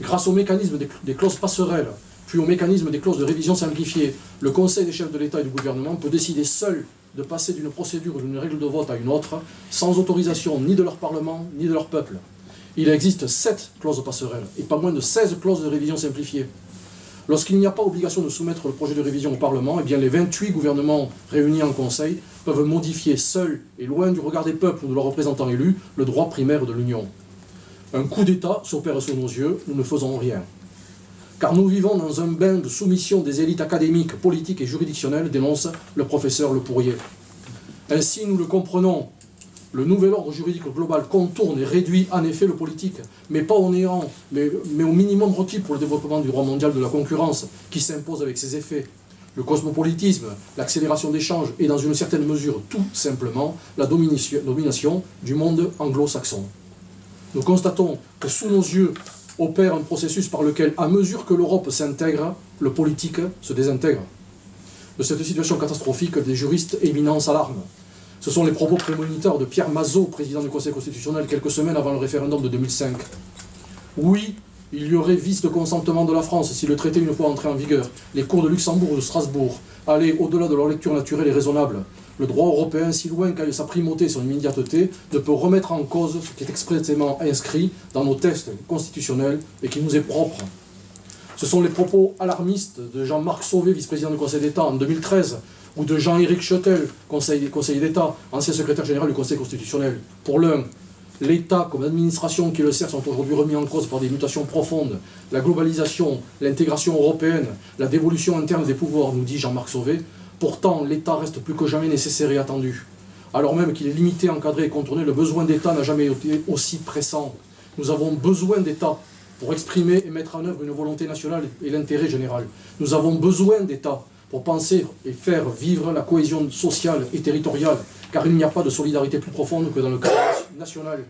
Grâce au mécanisme des clauses passerelles, puis au mécanisme des clauses de révision simplifiée, le Conseil des chefs de l'État et du gouvernement peut décider seul de passer d'une procédure ou d'une règle de vote à une autre, sans autorisation ni de leur Parlement, ni de leur peuple. Il existe 7 clauses passerelles, et pas moins de 16 clauses de révision simplifiée. Lorsqu'il n'y a pas obligation de soumettre le projet de révision au Parlement, eh bien les 28 gouvernements réunis en Conseil peuvent modifier seuls, et loin du regard des peuples ou de leurs représentants élus, le droit primaire de l'Union. Un coup d'État s'opère sous nos yeux, nous ne faisons rien. Car nous vivons dans un bain de soumission des élites académiques, politiques et juridictionnelles, dénonce le professeur Le Pourrier. Ainsi, nous le comprenons, le nouvel ordre juridique global contourne et réduit en effet le politique, mais pas au néant, mais au minimum requis pour le développement du droit mondial de la concurrence, qui s'impose avec ses effets. Le cosmopolitisme, l'accélération d'échanges et dans une certaine mesure, tout simplement, la domination du monde anglo-saxon. Nous constatons que sous nos yeux, opère un processus par lequel, à mesure que l'Europe s'intègre, le politique se désintègre. De cette situation catastrophique, des juristes éminents s'alarment. Ce sont les propos prémonitoires de Pierre Mazeaud, président du Conseil constitutionnel, quelques semaines avant le référendum de 2005. Oui, il y aurait vice de consentement de la France si le traité, une fois entré en vigueur, les cours de Luxembourg ou de Strasbourg, allaient au-delà de leur lecture naturelle et raisonnable. Le droit européen, si loin qu'aille sa primauté et son immédiateté, ne peut remettre en cause ce qui est expressément inscrit dans nos textes constitutionnels et qui nous est propre. Ce sont les propos alarmistes de Jean-Marc Sauvé, vice-président du Conseil d'État en 2013, ou de Jean-Éric Schuttel, conseiller d'État, ancien secrétaire général du Conseil constitutionnel. Pour l'un, l'État comme l'administration qui le sert sont aujourd'hui remis en cause par des mutations profondes. La globalisation, l'intégration européenne, la dévolution interne des pouvoirs, nous dit Jean-Marc Sauvé. Pourtant, l'État reste plus que jamais nécessaire et attendu. Alors même qu'il est limité, encadré et contourné, le besoin d'État n'a jamais été aussi pressant. Nous avons besoin d'État pour exprimer et mettre en œuvre une volonté nationale et l'intérêt général. Nous avons besoin d'État pour penser et faire vivre la cohésion sociale et territoriale, car il n'y a pas de solidarité plus profonde que dans le cadre national.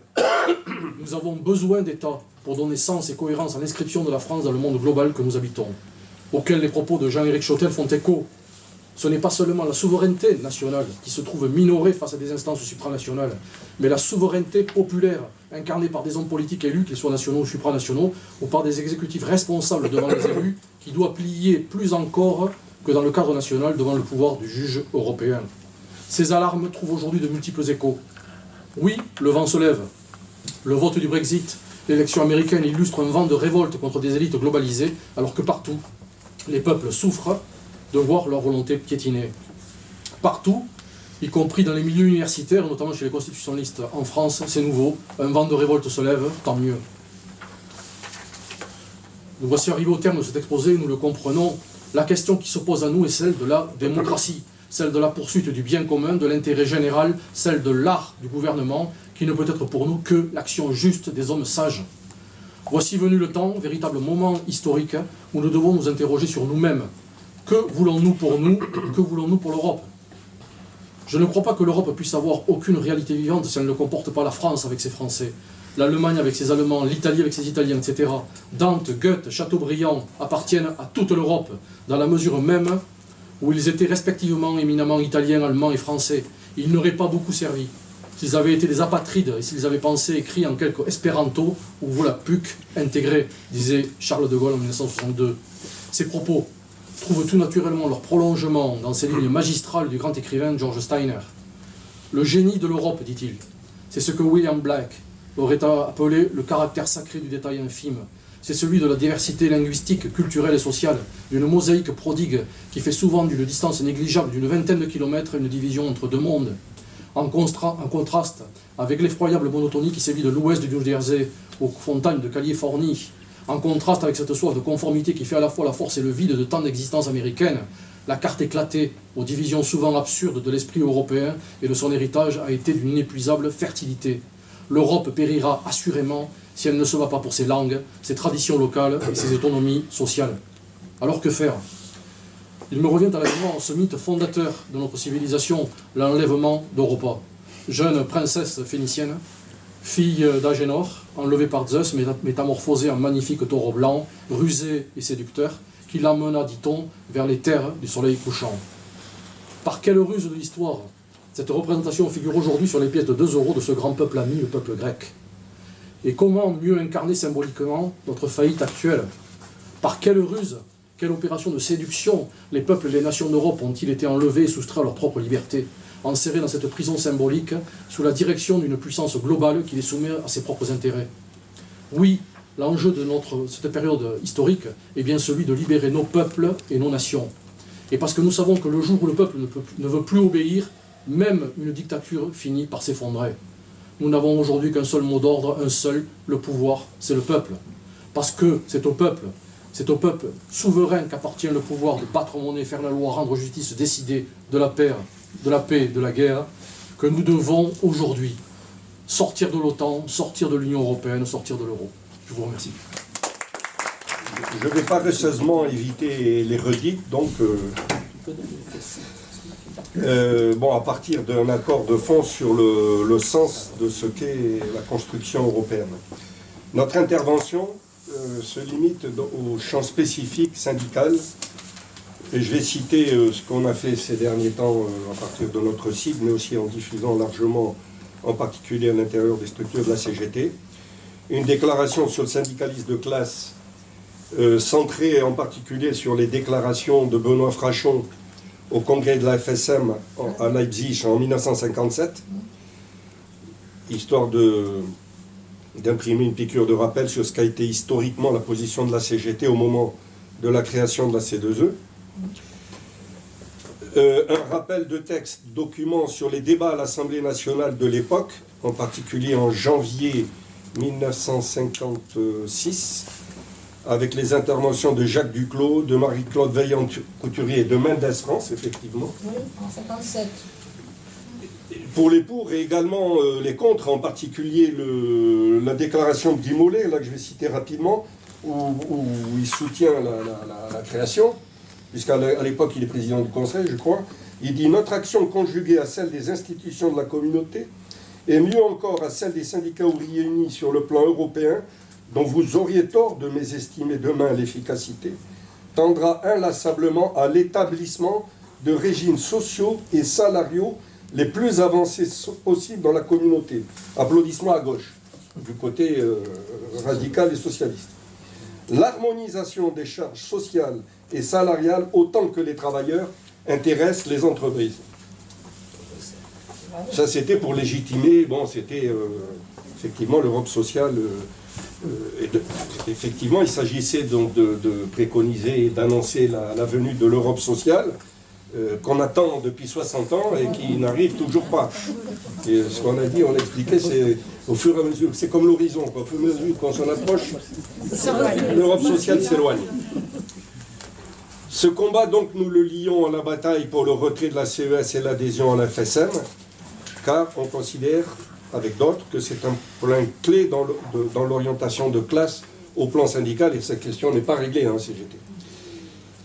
Nous avons besoin d'État pour donner sens et cohérence à l'inscription de la France dans le monde global que nous habitons, auquel les propos de Jean-Éric Schuttel font écho. Ce n'est pas seulement la souveraineté nationale qui se trouve minorée face à des instances supranationales, mais la souveraineté populaire, incarnée par des hommes politiques élus, qu'ils soient nationaux ou supranationaux, ou par des exécutifs responsables devant les élus, qui doit plier plus encore que dans le cadre national devant le pouvoir du juge européen. Ces alarmes trouvent aujourd'hui de multiples échos. Oui, le vent se lève. Le vote du Brexit, l'élection américaine illustre un vent de révolte contre des élites globalisées, alors que partout, les peuples souffrent de voir leur volonté piétinée. Partout, y compris dans les milieux universitaires, notamment chez les constitutionnalistes en France, c'est nouveau, un vent de révolte se lève, tant mieux. Nous voici arrivés au terme de cet exposé, nous le comprenons. La question qui se pose à nous est celle de la démocratie, celle de la poursuite du bien commun, de l'intérêt général, celle de l'art du gouvernement, qui ne peut être pour nous que l'action juste des hommes sages. Voici venu le temps, véritable moment historique, où nous devons nous interroger sur nous-mêmes. Que voulons-nous pour nous? Que voulons-nous pour l'Europe? Je ne crois pas que l'Europe puisse avoir aucune réalité vivante si elle ne comporte pas la France avec ses Français, l'Allemagne avec ses Allemands, l'Italie avec ses Italiens, etc. Dante, Goethe, Chateaubriand appartiennent à toute l'Europe, dans la mesure même où ils étaient respectivement éminemment italiens, allemands et français. Ils n'auraient pas beaucoup servi s'ils avaient été des apatrides et s'ils avaient pensé écrit en quelque espéranto, ou voilà, PUC, intégré, disait Charles de Gaulle en 1962. Ces propos trouvent tout naturellement leur prolongement dans ces lignes magistrales du grand écrivain George Steiner. Le génie de l'Europe, dit-il, c'est ce que William Blake aurait appelé le caractère sacré du détail infime. C'est celui de la diversité linguistique, culturelle et sociale, d'une mosaïque prodigue qui fait souvent d'une distance négligeable d'une vingtaine de kilomètres une division entre deux mondes. En contraste avec l'effroyable monotonie qui sévit de l'ouest du New Jersey aux montagnes de Californie, en contraste avec cette soif de conformité qui fait à la fois la force et le vide de tant d'existences américaines, la carte éclatée aux divisions souvent absurdes de l'esprit européen et de son héritage a été d'une inépuisable fertilité. L'Europe périra assurément si elle ne se bat pas pour ses langues, ses traditions locales et ses autonomies sociales. Alors que faire? Il me revient à la mémoire ce mythe fondateur de notre civilisation, l'enlèvement d'Europa. Jeune princesse phénicienne, fille d'Agénor, enlevée par Zeus, métamorphosée en magnifique taureau blanc, rusé et séducteur, qui l'emmena, dit-on, vers les terres du soleil couchant. Par quelle ruse de l'histoire cette représentation figure aujourd'hui sur les pièces de 2 € de ce grand peuple ami, le peuple grec? Et comment mieux incarner symboliquement notre faillite actuelle? Par quelle ruse, quelle opération de séduction les peuples et les nations d'Europe ont-ils été enlevés et soustraits à leur propre liberté, enserrés dans cette prison symbolique, sous la direction d'une puissance globale qui les soumet à ses propres intérêts? Oui, l'enjeu de cette période historique est bien celui de libérer nos peuples et nos nations. Et parce que nous savons que le jour où le peuple ne veut plus obéir, même une dictature finit par s'effondrer. Nous n'avons aujourd'hui qu'un seul mot d'ordre, un seul, le pouvoir, c'est le peuple. Parce que c'est au peuple souverain qu'appartient le pouvoir de battre monnaie, faire la loi, rendre justice, décider de la paix, de la guerre, que nous devons aujourd'hui sortir de l'OTAN, sortir de l'Union européenne, sortir de l'euro. Je vous remercie. Je vais paresseusement éviter les redites, donc à partir d'un accord de fond sur le sens de ce qu'est la construction européenne. Notre intervention se limite au champ spécifique syndical, et je vais citer ce qu'on a fait ces derniers temps à partir de notre site, mais aussi en diffusant largement, en particulier à l'intérieur des structures de la CGT. Une déclaration sur le syndicalisme de classe centrée en particulier sur les déclarations de Benoît Frachon au congrès de la FSM à Leipzig en 1957, histoire d'imprimer une piqûre de rappel sur ce qu'a été historiquement la position de la CGT au moment de la création de la C2E. Un rappel de texte, document sur les débats à l'Assemblée nationale de l'époque, en particulier en janvier 1956, avec les interventions de Jacques Duclos, de Marie-Claude Vaillant-Couturier et de Mendes France, effectivement. Oui, en 1957. Pour les pour et également les contre, en particulier la déclaration de Guy Mollet, là que je vais citer rapidement, où il soutient la création, puisqu'à l'époque il est président du Conseil, je crois. Il dit « Notre action conjuguée à celle des institutions de la communauté, et mieux encore à celle des syndicats ouvriers unis sur le plan européen, dont vous auriez tort de mésestimer demain l'efficacité, tendra inlassablement à l'établissement de régimes sociaux et salariaux les plus avancés possibles dans la communauté. » Applaudissements à gauche, du côté radical et socialiste. L'harmonisation des charges sociales et salariales autant que les travailleurs intéresse les entreprises. Ça, c'était pour légitimer, c'était effectivement l'Europe sociale. Effectivement, il s'agissait donc de préconiser et d'annoncer la venue de l'Europe sociale, qu'on attend depuis 60 ans et qui n'arrive toujours pas. Et ce qu'on a dit, on l'expliquait, c'est au fur et à mesure, c'est comme l'horizon, au fur et à mesure qu'on s'en approche, l'Europe sociale s'éloigne. Ce combat, donc, nous le lions à la bataille pour le retrait de la CES et l'adhésion à la FSM, car on considère, avec d'autres, que c'est un point clé dans l'orientation de classe au plan syndical, et cette question n'est pas réglée en CGT.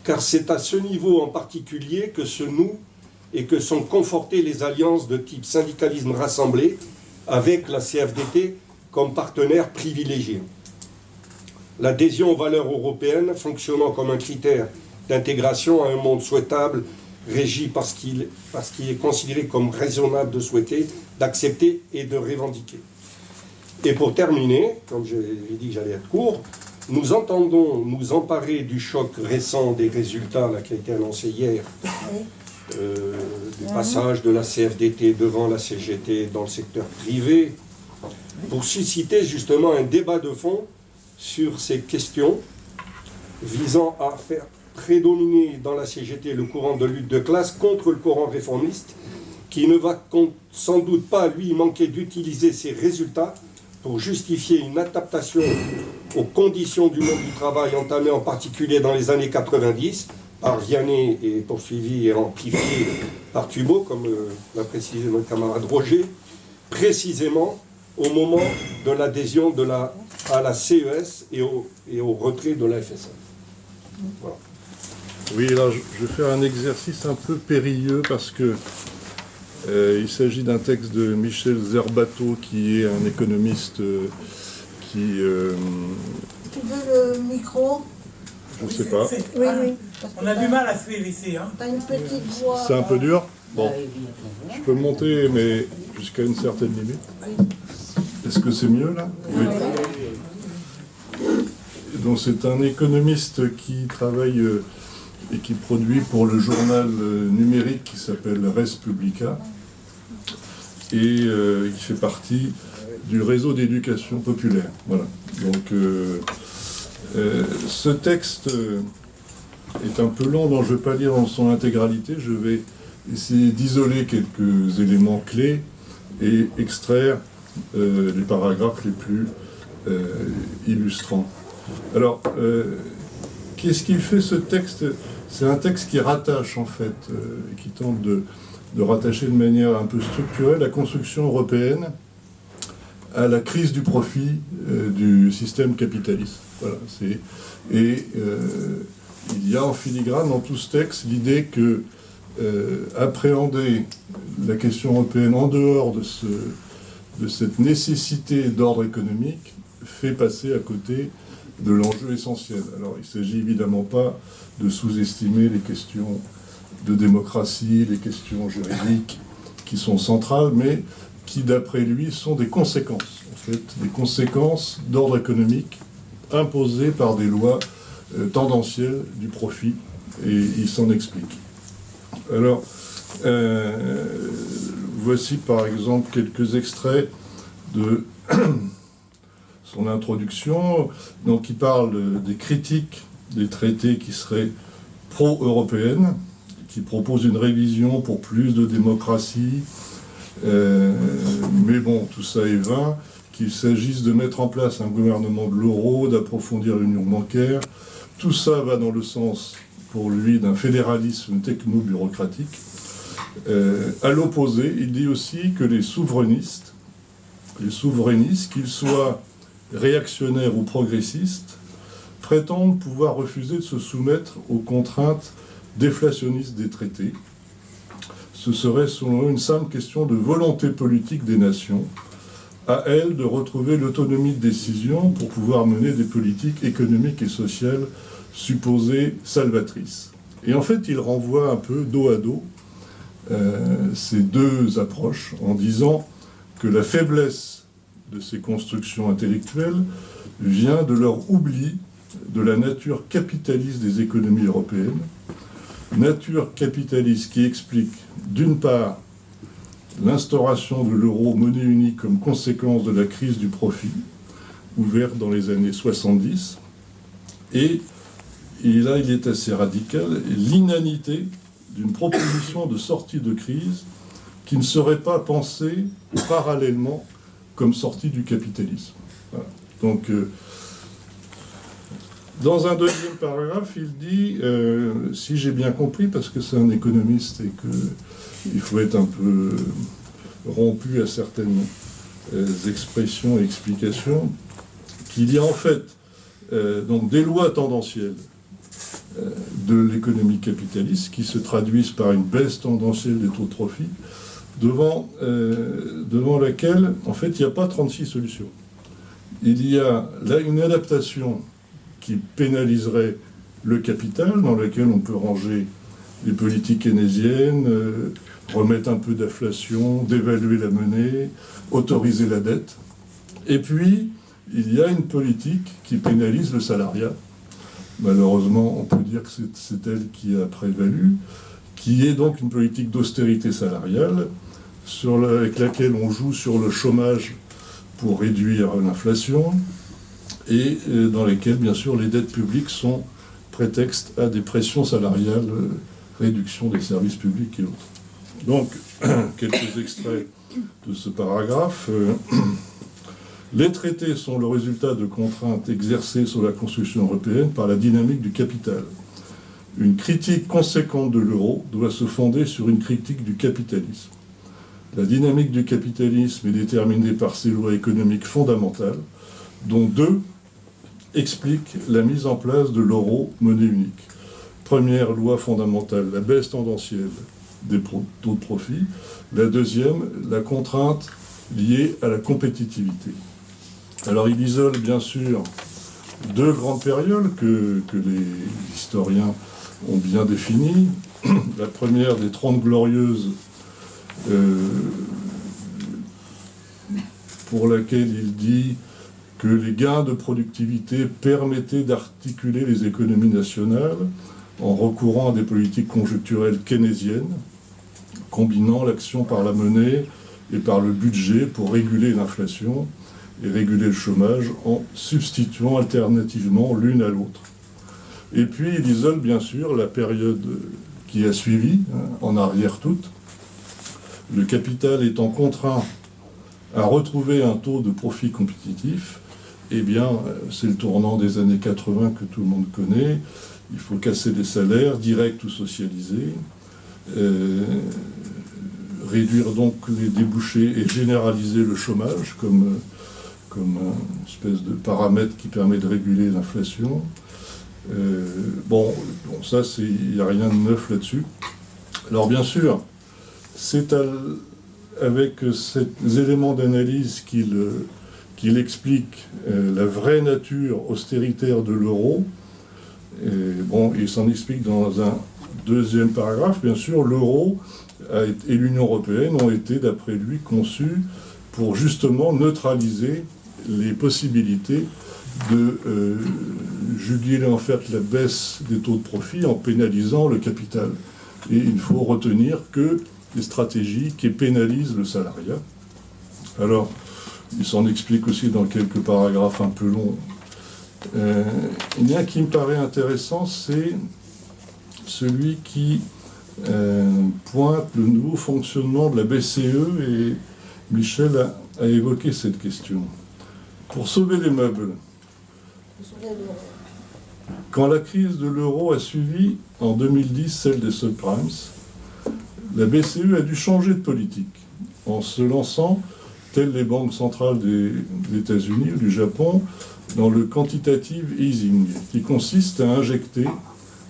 Car c'est à ce niveau en particulier que se nouent et que sont confortées les alliances de type syndicalisme rassemblé avec la CFDT comme partenaire privilégié. L'adhésion aux valeurs européennes fonctionnant comme un critère d'intégration à un monde souhaitable régi par ce qui est considéré comme raisonnable de souhaiter, d'accepter et de revendiquer. Et pour terminer, comme j'ai dit que j'allais être court, nous entendons nous emparer du choc récent des résultats là, qui a été annoncé hier, du passage de la CFDT devant la CGT dans le secteur privé, pour susciter justement un débat de fond sur ces questions visant à faire prédominer dans la CGT le courant de lutte de classe contre le courant réformiste, qui ne va sans doute pas, lui, manquer d'utiliser ces résultats pour justifier une adaptation aux conditions du monde du travail entamée en particulier dans les années 90 par Vianney et poursuivi et amplifié par Thubaud, comme l'a précisé notre camarade Roger, précisément au moment de l'adhésion à la CES et au retrait de la FSF. Voilà. Oui, alors je vais faire un exercice un peu périlleux parce que il s'agit d'un texte de Michel Zerbato, qui est un économiste qui... Tu veux le micro? Je ne sais pas. Oui, oui. On a du mal à suivre ici. Hein. T'as une petite voix. C'est un peu dur? Bon. Je peux monter, mais jusqu'à une certaine limite. Est-ce que c'est mieux, là? Oui. Donc c'est un économiste qui travaille et qui produit pour le journal numérique qui s'appelle Res Publica. Et il fait partie du réseau d'éducation populaire. Voilà. Donc ce texte est un peu long, donc je ne vais pas lire dans son intégralité. Je vais essayer d'isoler quelques éléments clés et extraire les paragraphes les plus illustrants. Alors, qu'est-ce qu'il fait ce texte? C'est un texte qui rattache en fait, qui tente de rattacher de manière un peu structurelle la construction européenne à la crise du profit du système capitaliste. Voilà, il y a en filigrane dans tout ce texte l'idée que appréhender la question européenne en dehors de cette nécessité d'ordre économique fait passer à côté de l'enjeu essentiel. Alors, il ne s'agit évidemment pas de sous-estimer les questions de démocratie, les questions juridiques qui sont centrales, mais qui, d'après lui, sont des conséquences, en fait, des conséquences d'ordre économique imposées par des lois tendancielles du profit, et il s'en explique. Alors, voici par exemple quelques extraits de son introduction. Donc, il parle des critiques des traités qui seraient pro-européennes, qui proposent une révision pour plus de démocratie, mais bon, tout ça est vain, qu'il s'agisse de mettre en place un gouvernement de l'euro, d'approfondir l'union bancaire, tout ça va dans le sens, pour lui, d'un fédéralisme techno-bureaucratique. À l'opposé, il dit aussi que les souverainistes, qu'ils soient réactionnaires ou progressistes, prétendent pouvoir refuser de se soumettre aux contraintes déflationnistes des traités. Ce serait, selon eux, une simple question de volonté politique des nations, à elles de retrouver l'autonomie de décision pour pouvoir mener des politiques économiques et sociales supposées salvatrices. Et en fait, il renvoie un peu dos à dos ces deux approches en disant que la faiblesse de ces constructions intellectuelles vient de leur oubli de la nature capitaliste des économies européennes, nature capitaliste qui explique d'une part l'instauration de l'euro monnaie unique comme conséquence de la crise du profit ouverte dans les années 70, et là il est assez radical, l'inanité d'une proposition de sortie de crise qui ne serait pas pensée parallèlement comme sortie du capitalisme. Voilà. Donc, dans un deuxième paragraphe, il dit, si j'ai bien compris, parce que c'est un économiste et qu'il faut être un peu rompu à certaines expressions et explications, qu'il y a en fait donc des lois tendancielles de l'économie capitaliste qui se traduisent par une baisse tendancielle des taux de profit, devant laquelle, en fait, il n'y a pas 36 solutions. Il y a là une adaptation qui pénaliserait le capital, dans laquelle on peut ranger les politiques keynésiennes, remettre un peu d'inflation, dévaluer la monnaie, autoriser la dette. Et puis, il y a une politique qui pénalise le salariat. Malheureusement, on peut dire que c'est elle qui a prévalu, qui est donc une politique d'austérité salariale, avec laquelle on joue sur le chômage pour réduire l'inflation, et dans lesquelles, bien sûr, les dettes publiques sont prétexte à des pressions salariales, réduction des services publics et autres. Donc, quelques extraits de ce paragraphe. Les traités sont le résultat de contraintes exercées sur la construction européenne par la dynamique du capital. Une critique conséquente de l'euro doit se fonder sur une critique du capitalisme. La dynamique du capitalisme est déterminée par ses lois économiques fondamentales, dont deux expliquent la mise en place de l'euro, monnaie unique. Première loi fondamentale, la baisse tendancielle des taux de profit. La deuxième, la contrainte liée à la compétitivité. Alors il isole bien sûr deux grandes périodes que les historiens ont bien définies. La première des 30 glorieuses, pour laquelle il dit que les gains de productivité permettaient d'articuler les économies nationales en recourant à des politiques conjoncturelles keynésiennes, combinant l'action par la monnaie et par le budget pour réguler l'inflation et réguler le chômage en substituant alternativement l'une à l'autre. Et puis il isole bien sûr la période qui a suivi, en arrière toute, le capital étant contraint à retrouver un taux de profit compétitif. Eh bien, c'est le tournant des années 80 que tout le monde connaît. Il faut casser les salaires, directs ou socialisés, réduire donc les débouchés et généraliser le chômage comme une espèce de paramètre qui permet de réguler l'inflation. Ça, il n'y a rien de neuf là-dessus. Alors bien sûr, c'est avec ces éléments d'analyse qu'il explique la vraie nature austéritaire de l'euro. Il s'en explique dans un deuxième paragraphe. Bien sûr, l'euro et l'Union européenne ont été, d'après lui, conçus pour justement neutraliser les possibilités de juguler en fait la baisse des taux de profit en pénalisant le capital. Et il faut retenir que des stratégies qui pénalisent le salariat. Alors, il s'en explique aussi dans quelques paragraphes un peu longs. Il y a un qui me paraît intéressant, c'est celui qui pointe le nouveau fonctionnement de la BCE, et Michel a évoqué cette question. Pour sauver les meubles, quand la crise de l'euro a suivi en 2010 celle des subprimes, la BCE a dû changer de politique en se lançant, telles les banques centrales des États-Unis ou du Japon, dans le quantitative easing, qui consiste à injecter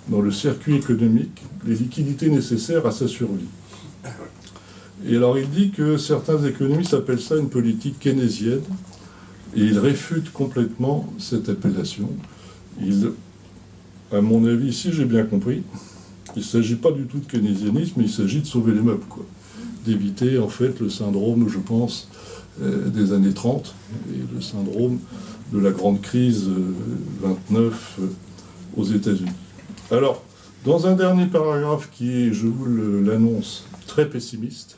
dans le circuit économique les liquidités nécessaires à sa survie. Et alors il dit que certains économistes appellent ça une politique keynésienne, et il réfute complètement cette appellation. À mon avis, si j'ai bien compris, il ne s'agit pas du tout de keynésianisme, mais il s'agit de sauver les meubles, d'éviter en fait le syndrome, je pense, des années 30, et le syndrome de la grande crise 29 aux États-Unis. Alors, dans un dernier paragraphe qui est, je vous l'annonce, très pessimiste,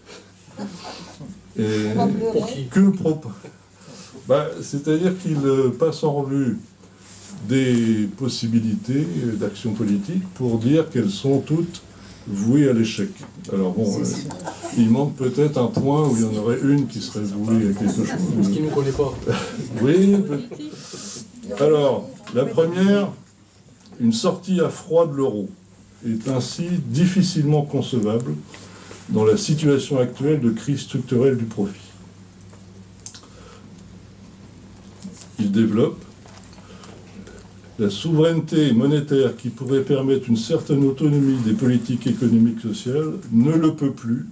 c'est-à-dire qu'il passe en revue des possibilités d'action politique pour dire qu'elles sont toutes vouées à l'échec. Alors bon, il manque peut-être un point où il y en aurait une qui serait vouée à quelque chose. Ce qui ne nous connaît pas. Oui. Alors, la première, une sortie à froid de l'euro est ainsi difficilement concevable dans la situation actuelle de crise structurelle du profit. Il développe la souveraineté monétaire qui pourrait permettre une certaine autonomie des politiques économiques et sociales ne le peut plus,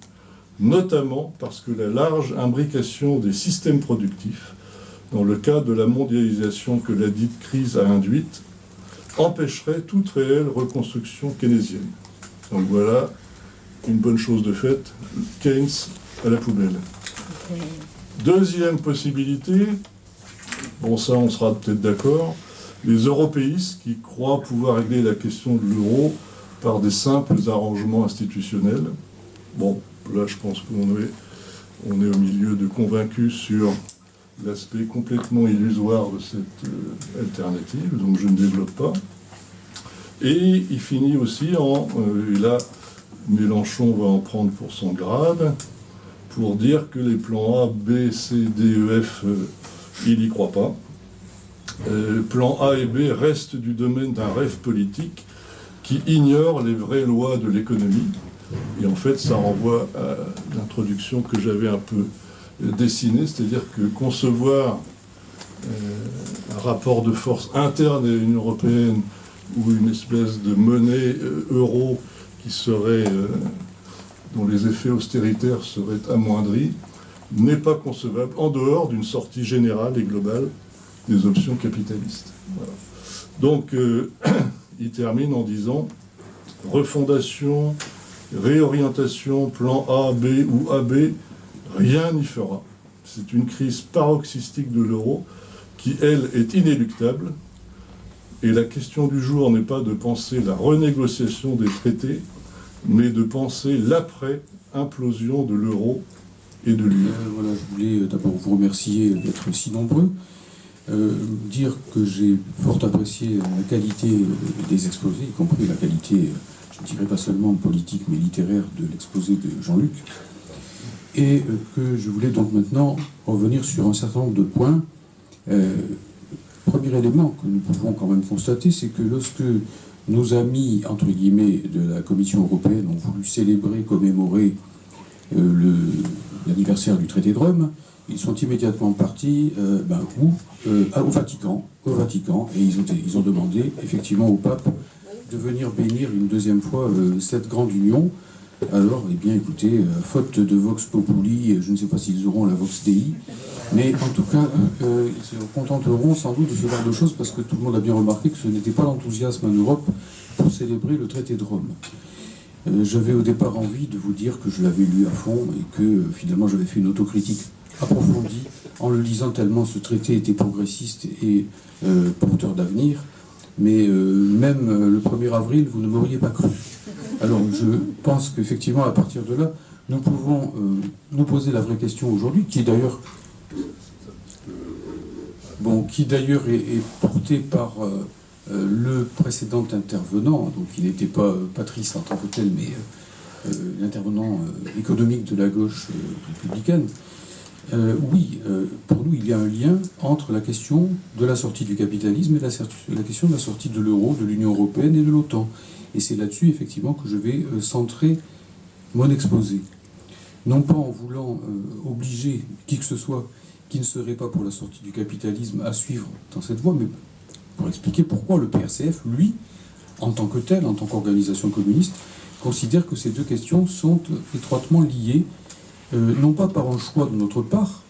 notamment parce que la large imbrication des systèmes productifs, dans le cadre de la mondialisation que la dite crise a induite, empêcherait toute réelle reconstruction keynésienne. Donc voilà, une bonne chose de faite, Keynes à la poubelle. Deuxième possibilité, bon ça on sera peut-être d'accord, les européistes qui croient pouvoir régler la question de l'euro par des simples arrangements institutionnels. Bon, là je pense qu'on est au milieu de convaincus sur l'aspect complètement illusoire de cette alternative, donc je ne développe pas. Et il finit aussi et là Mélenchon va en prendre pour son grade, pour dire que les plans A, B, C, D, E, F, il n'y croit pas. Plans A et B restent du domaine d'un rêve politique qui ignore les vraies lois de l'économie. Et en fait, ça renvoie à l'introduction que j'avais un peu dessinée, c'est-à-dire que concevoir un rapport de force interne à l'Union européenne ou une espèce de monnaie euro qui serait, dont les effets austéritaires seraient amoindris, n'est pas concevable en dehors d'une sortie générale et globale des options capitalistes. Voilà. Donc, il termine en disant refondation, réorientation, plan A, B ou AB, rien n'y fera. C'est une crise paroxystique de l'euro qui, elle, est inéluctable. Et la question du jour n'est pas de penser la renégociation des traités, mais de penser l'après-implosion de l'euro et de l'UE. Voilà, je voulais d'abord vous remercier d'être si nombreux. Dire que j'ai fort apprécié la qualité des exposés, y compris la qualité, je ne dirais pas seulement politique, mais littéraire de l'exposé de Jean-Luc. Et que je voulais donc maintenant revenir sur un certain nombre de points. Premier élément que nous pouvons quand même constater, c'est que lorsque nos amis, entre guillemets, de la Commission européenne ont voulu célébrer, commémorer l'anniversaire du traité de Rome, ils sont immédiatement partis au Vatican, et ils ont demandé effectivement au pape de venir bénir une deuxième fois cette grande union. Alors, eh bien, écoutez, faute de Vox Populi, je ne sais pas s'ils auront la Vox Dei, mais en tout cas, ils se contenteront sans doute de ce genre de choses, parce que tout le monde a bien remarqué que ce n'était pas l'enthousiasme en Europe pour célébrer le traité de Rome. J'avais au départ envie de vous dire que je l'avais lu à fond et que finalement j'avais fait une autocritique approfondie en le lisant tellement ce traité était progressiste et porteur d'avenir. Mais même le 1er avril, vous ne m'auriez pas cru. Alors je pense qu'effectivement, à partir de là, nous pouvons nous poser la vraie question aujourd'hui, qui d'ailleurs est portée par le précédent intervenant, donc il n'était pas Patrice en tant que tel, mais l'intervenant économique de la gauche républicaine. Pour nous, il y a un lien entre la question de la sortie du capitalisme et la question de la sortie de l'euro, de l'Union européenne et de l'OTAN. Et c'est là-dessus, effectivement, que je vais centrer mon exposé. Non pas en voulant obliger qui que ce soit qui ne serait pas pour la sortie du capitalisme à suivre dans cette voie, mais pour expliquer pourquoi le PRCF, lui, en tant que tel, en tant qu'organisation communiste, considère que ces deux questions sont étroitement liées, non pas par un choix de notre part,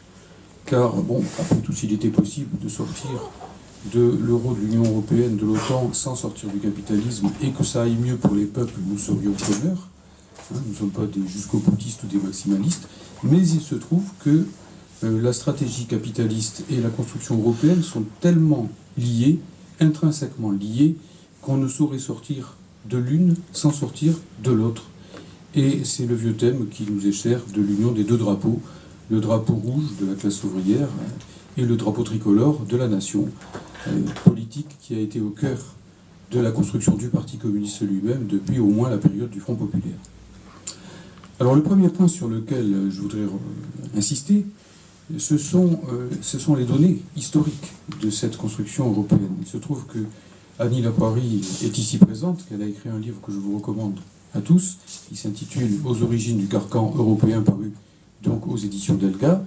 car, bon, après tout, s'il était possible de sortir de l'euro, de l'Union européenne, de l'OTAN, sans sortir du capitalisme, et que ça aille mieux pour les peuples, nous serions preneurs. Nous ne sommes pas des jusqu'au-boutistes ou des maximalistes, mais il se trouve que la stratégie capitaliste et la construction européenne sont tellement liées, intrinsèquement liées, qu'on ne saurait sortir de l'une sans sortir de l'autre. Et c'est le vieux thème qui nous est cher de l'union des deux drapeaux, le drapeau rouge de la classe ouvrière et le drapeau tricolore de la nation, politique qui a été au cœur de la construction du Parti communiste lui-même depuis au moins la période du Front populaire. Alors le premier point sur lequel je voudrais insister, ce sont les données historiques de cette construction européenne. Il se trouve que Annie Lapoirie est ici présente, qu'elle a écrit un livre que je vous recommande à tous, qui s'intitule « Aux origines du carcan européen » paru donc aux éditions d'Elga.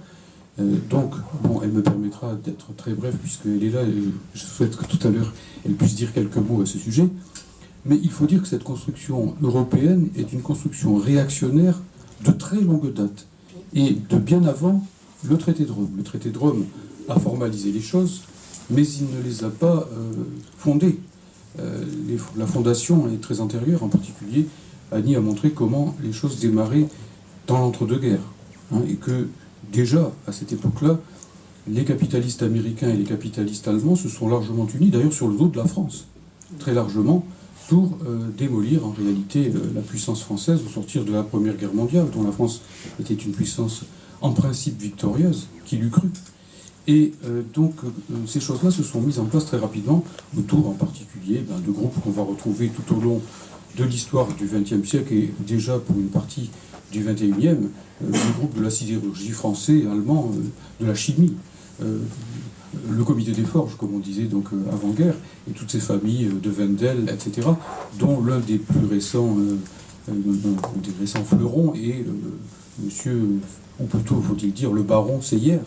Elle me permettra d'être très bref puisqu'elle est là et je souhaite que tout à l'heure elle puisse dire quelques mots à ce sujet. Mais il faut dire que cette construction européenne est une construction réactionnaire de très longue date et de bien avant le traité de Rome. Le traité de Rome a formalisé les choses, mais il ne les a pas fondées. La fondation est très antérieure, en particulier Annie a montré comment les choses démarraient dans l'entre-deux-guerres. Et que déjà, à cette époque-là, les capitalistes américains et les capitalistes allemands se sont largement unis, d'ailleurs sur le dos de la France, très largement, pour démolir en réalité la puissance française au sortir de la Première Guerre mondiale, dont la France était une puissance en principe victorieuse, qui l'eût cru. Et donc ces choses-là se sont mises en place très rapidement, autour en particulier de groupes qu'on va retrouver tout au long de l'histoire du XXe siècle et déjà pour une partie du XXIe, le groupe de la sidérurgie français, allemand, de la chimie, le comité des forges, comme on disait donc avant-guerre, et toutes ces familles de Wendel, etc., dont l'un des plus récents, fleurons est monsieur, ou plutôt faut-il dire le baron Seyer.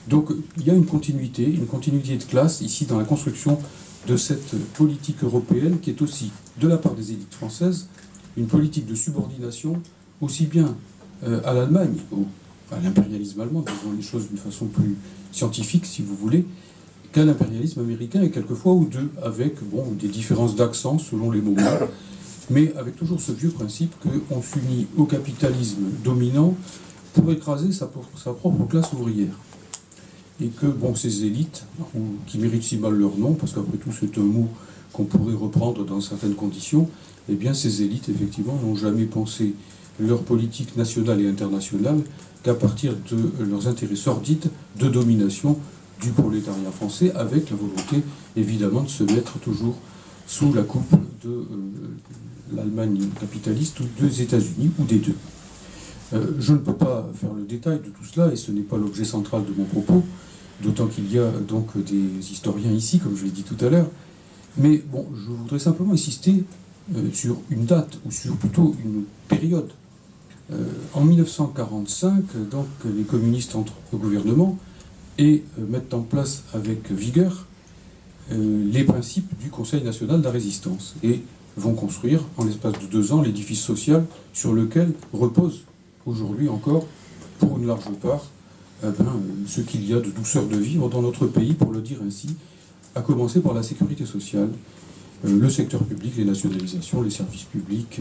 Donc il y a une continuité de classe ici dans la construction de cette politique européenne qui est aussi, de la part des élites françaises, une politique de subordination aussi bien à l'Allemagne, à l'impérialisme allemand, disons les choses d'une façon plus scientifique si vous voulez, qu'à l'impérialisme américain et quelquefois ou deux, avec des différences d'accent selon les moments, mais avec toujours ce vieux principe qu'on s'unit au capitalisme dominant pour écraser sa propre classe ouvrière. Et que ces élites, qui méritent si mal leur nom, parce qu'après tout c'est un mot qu'on pourrait reprendre dans certaines conditions, eh bien ces élites effectivement n'ont jamais pensé leur politique nationale et internationale qu'à partir de leurs intérêts sordides de domination du prolétariat français, avec la volonté évidemment de se mettre toujours sous la coupe de l'Allemagne capitaliste ou des États-Unis ou des deux. Je ne peux pas faire le détail de tout cela et ce n'est pas l'objet central de mon propos, d'autant qu'il y a donc des historiens ici, comme je l'ai dit tout à l'heure. Mais je voudrais simplement insister sur une date, ou sur plutôt une période. En 1945, donc, les communistes entrent au gouvernement et mettent en place avec vigueur les principes du Conseil national de la résistance et vont construire, en l'espace de 2 ans, l'édifice social sur lequel repose aujourd'hui encore, pour une large part, ce qu'il y a de douceur de vivre dans notre pays, pour le dire ainsi, à commencer par la sécurité sociale, le secteur public, les nationalisations, les services publics,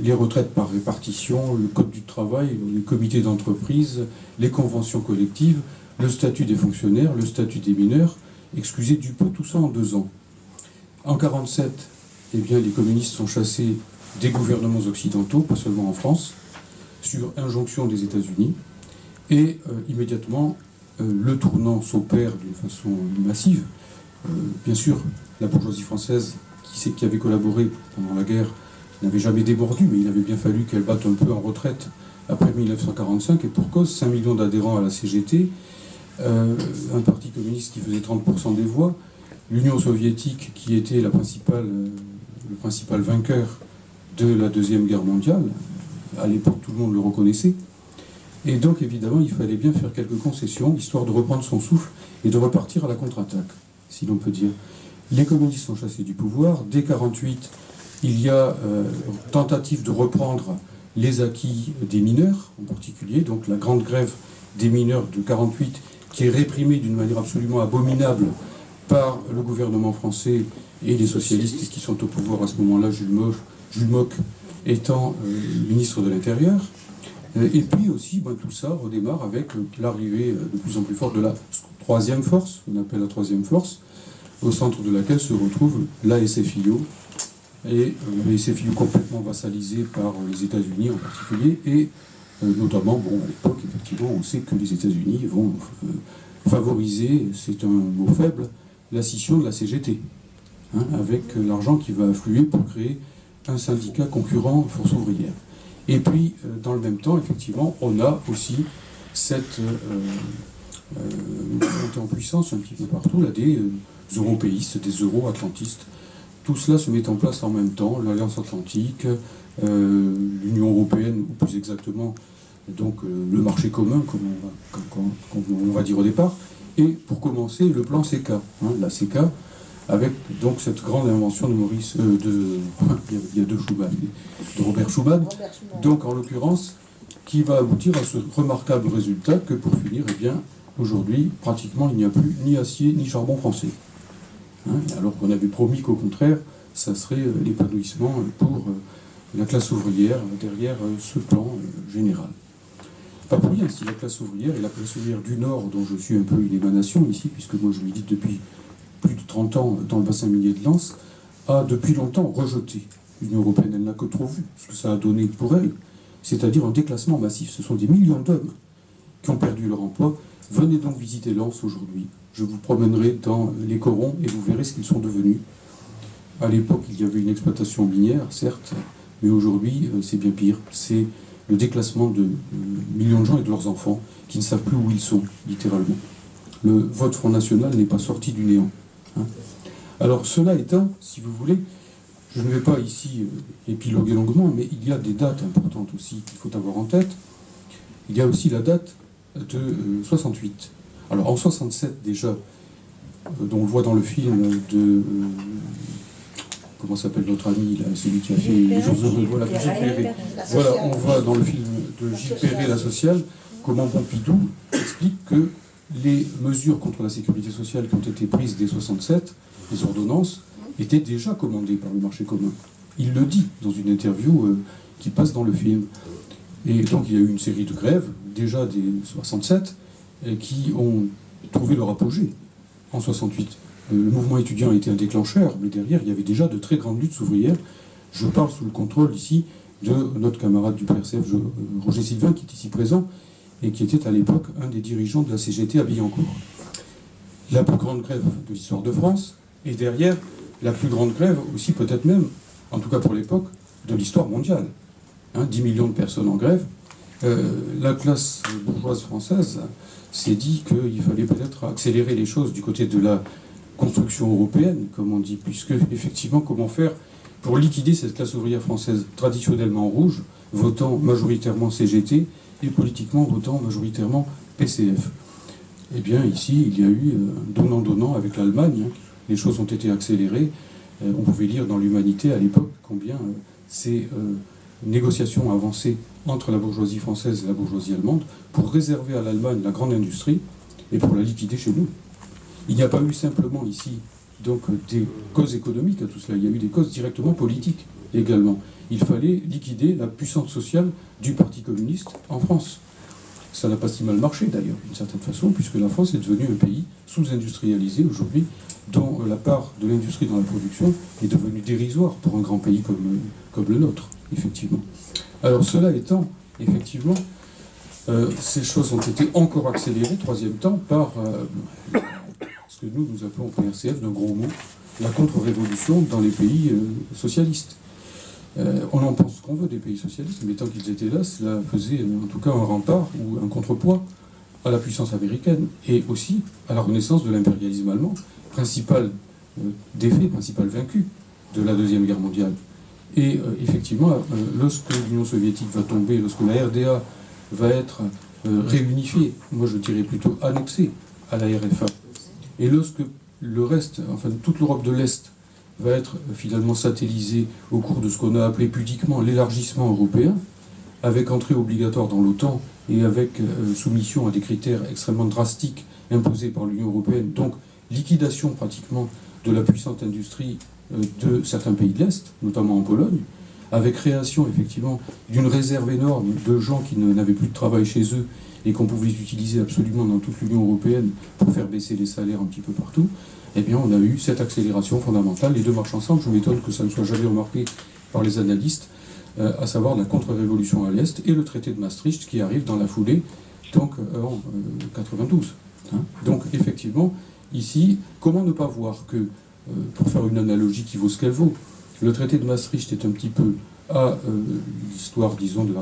les retraites par répartition, le code du travail, les comités d'entreprise, les conventions collectives, le statut des fonctionnaires, le statut des mineurs, excusez du peu, tout ça en 2 ans. En 1947, les communistes sont chassés des gouvernements occidentaux, pas seulement en France, sur injonction des États-Unis, et immédiatement, le tournant s'opère d'une façon massive. Bien sûr, la bourgeoisie française, qui avait collaboré pendant la guerre, n'avait jamais débordu, mais il avait bien fallu qu'elle batte un peu en retraite après 1945, et pour cause, 5 millions d'adhérents à la CGT, un parti communiste qui faisait 30% des voix, l'Union soviétique qui était le principal vainqueur de la Deuxième Guerre mondiale. À l'époque, tout le monde le reconnaissait. Et donc, évidemment, il fallait bien faire quelques concessions, histoire de reprendre son souffle et de repartir à la contre-attaque, si l'on peut dire. Les communistes sont chassés du pouvoir. Dès 1948, il y a tentative de reprendre les acquis des mineurs, en particulier, donc la grande grève des mineurs de 1948, qui est réprimée d'une manière absolument abominable par le gouvernement français et les socialistes qui sont au pouvoir à ce moment-là, Jules Moch étant ministre de l'Intérieur. Et puis aussi, tout ça redémarre avec l'arrivée de plus en plus forte de la troisième force, qu'on appelle la troisième force, au centre de laquelle se retrouve l'ASFIO, et l'ASFIO complètement vassalisé par les États-Unis en particulier, et notamment, à l'époque, effectivement, on sait que les États-Unis vont favoriser, c'est un mot faible, la scission de la CGT, avec l'argent qui va affluer pour créer un syndicat concurrent Force ouvrière. Et puis, dans le même temps, effectivement, on a aussi cette montée en puissance un petit peu partout, là, des européistes, des euro-atlantistes. Tout cela se met en place en même temps, l'Alliance Atlantique, l'Union Européenne, ou plus exactement, donc le marché commun, comme on va dire au départ, et pour commencer, le plan CK, la CK, avec donc cette grande invention de il y a 2 Schuman, de Robert Schuman, donc en l'occurrence, qui va aboutir à ce remarquable résultat que pour finir, aujourd'hui, pratiquement, il n'y a plus ni acier ni charbon français. Alors qu'on avait promis qu'au contraire, ça serait l'épanouissement pour la classe ouvrière derrière ce plan général. Pas pour rien, si la classe ouvrière, et la classe ouvrière du Nord, dont je suis un peu une émanation ici, puisque moi je milite depuis plus de 30 ans dans le bassin minier de Lens, a depuis longtemps rejeté l'Union européenne. Elle n'a que trop vu ce que ça a donné pour elle, c'est-à-dire un déclassement massif. Ce sont des millions d'hommes qui ont perdu leur emploi. Venez donc visiter Lens aujourd'hui. Je vous promènerai dans les corons et vous verrez ce qu'ils sont devenus. À l'époque, il y avait une exploitation minière, certes, mais aujourd'hui, c'est bien pire. C'est le déclassement de millions de gens et de leurs enfants qui ne savent plus où ils sont, littéralement. Le vote Front National n'est pas sorti du néant. Hein. Alors, cela étant, si vous voulez, je ne vais pas ici épiloguer longuement, mais il y a des dates importantes aussi qu'il faut avoir en tête. Il y a aussi la date de 68. Alors, en 67, déjà, dont on le voit dans le film de... comment s'appelle notre ami, là, celui qui a fait Les Jours Heureux, voilà, Gilles Perret. Voilà, on voit dans le film de Gilles Perret, La Sociale, comment Pompidou explique que les mesures contre la sécurité sociale qui ont été prises dès 67, les ordonnances, étaient déjà commandées par le marché commun. Il le dit dans une interview qui passe dans le film. Et donc il y a eu une série de grèves, déjà dès 67, qui ont trouvé leur apogée en 68. Le mouvement étudiant a été un déclencheur, mais derrière, il y avait déjà de très grandes luttes ouvrières. Je parle sous le contrôle ici de notre camarade du PRCF, Roger Sylvain, qui est ici présent, et qui était à l'époque un des dirigeants de la CGT à Billancourt. La plus grande grève de l'histoire de France, et derrière, la plus grande grève aussi, peut-être même, en tout cas pour l'époque, de l'histoire mondiale. 10 millions de personnes en grève. La classe bourgeoise française s'est dit qu'il fallait peut-être accélérer les choses du côté de la construction européenne, comme on dit, puisque, effectivement, comment faire pour liquider cette classe ouvrière française traditionnellement rouge, votant majoritairement CGT, et politiquement votant majoritairement PCF. Eh bien, ici, il y a eu donnant-donnant avec l'Allemagne. Les choses ont été accélérées. On pouvait lire dans l'Humanité à l'époque combien ces négociations avancées entre la bourgeoisie française et la bourgeoisie allemande pour réserver à l'Allemagne la grande industrie et pour la liquider chez nous. Il n'y a pas eu simplement ici donc des causes économiques à tout cela, il y a eu des causes directement politiques également. Il fallait liquider la puissance sociale du Parti communiste en France. Ça n'a pas si mal marché d'ailleurs, d'une certaine façon, puisque la France est devenue un pays sous-industrialisé aujourd'hui, dont la part de l'industrie dans la production est devenue dérisoire pour un grand pays comme le nôtre, effectivement. Alors cela étant, effectivement, ces choses ont été encore accélérées, troisième temps, par ce que nous appelons au PRCF d'un gros mot, la contre-révolution dans les pays socialistes. On en pense ce qu'on veut des pays socialistes, mais tant qu'ils étaient là, cela faisait en tout cas un rempart ou un contrepoids à la puissance américaine et aussi à la renaissance de l'impérialisme allemand, principal défait, principal vaincu de la Deuxième Guerre mondiale. Et effectivement, lorsque l'Union soviétique va tomber, lorsque la RDA va être réunifiée, moi je dirais plutôt annexée à la RFA, et lorsque le reste, enfin toute l'Europe de l'Est, va être finalement satellisée au cours de ce qu'on a appelé pudiquement l'élargissement européen, avec entrée obligatoire dans l'OTAN et avec soumission à des critères extrêmement drastiques imposés par l'Union européenne, donc liquidation pratiquement de la puissante industrie de certains pays de l'Est, notamment en Pologne, avec création effectivement d'une réserve énorme de gens qui n'avaient plus de travail chez eux et qu'on pouvait utiliser absolument dans toute l'Union européenne pour faire baisser les salaires un petit peu partout, eh bien on a eu cette accélération fondamentale. Les deux marchent ensemble, je m'étonne que ça ne soit jamais remarqué par les analystes, à savoir la contre-révolution à l'Est et le traité de Maastricht qui arrive dans la foulée, donc en 92. Donc effectivement, ici, comment ne pas voir que, pour faire une analogie qui vaut ce qu'elle vaut, le traité de Maastricht est un petit peu à l'histoire, disons, de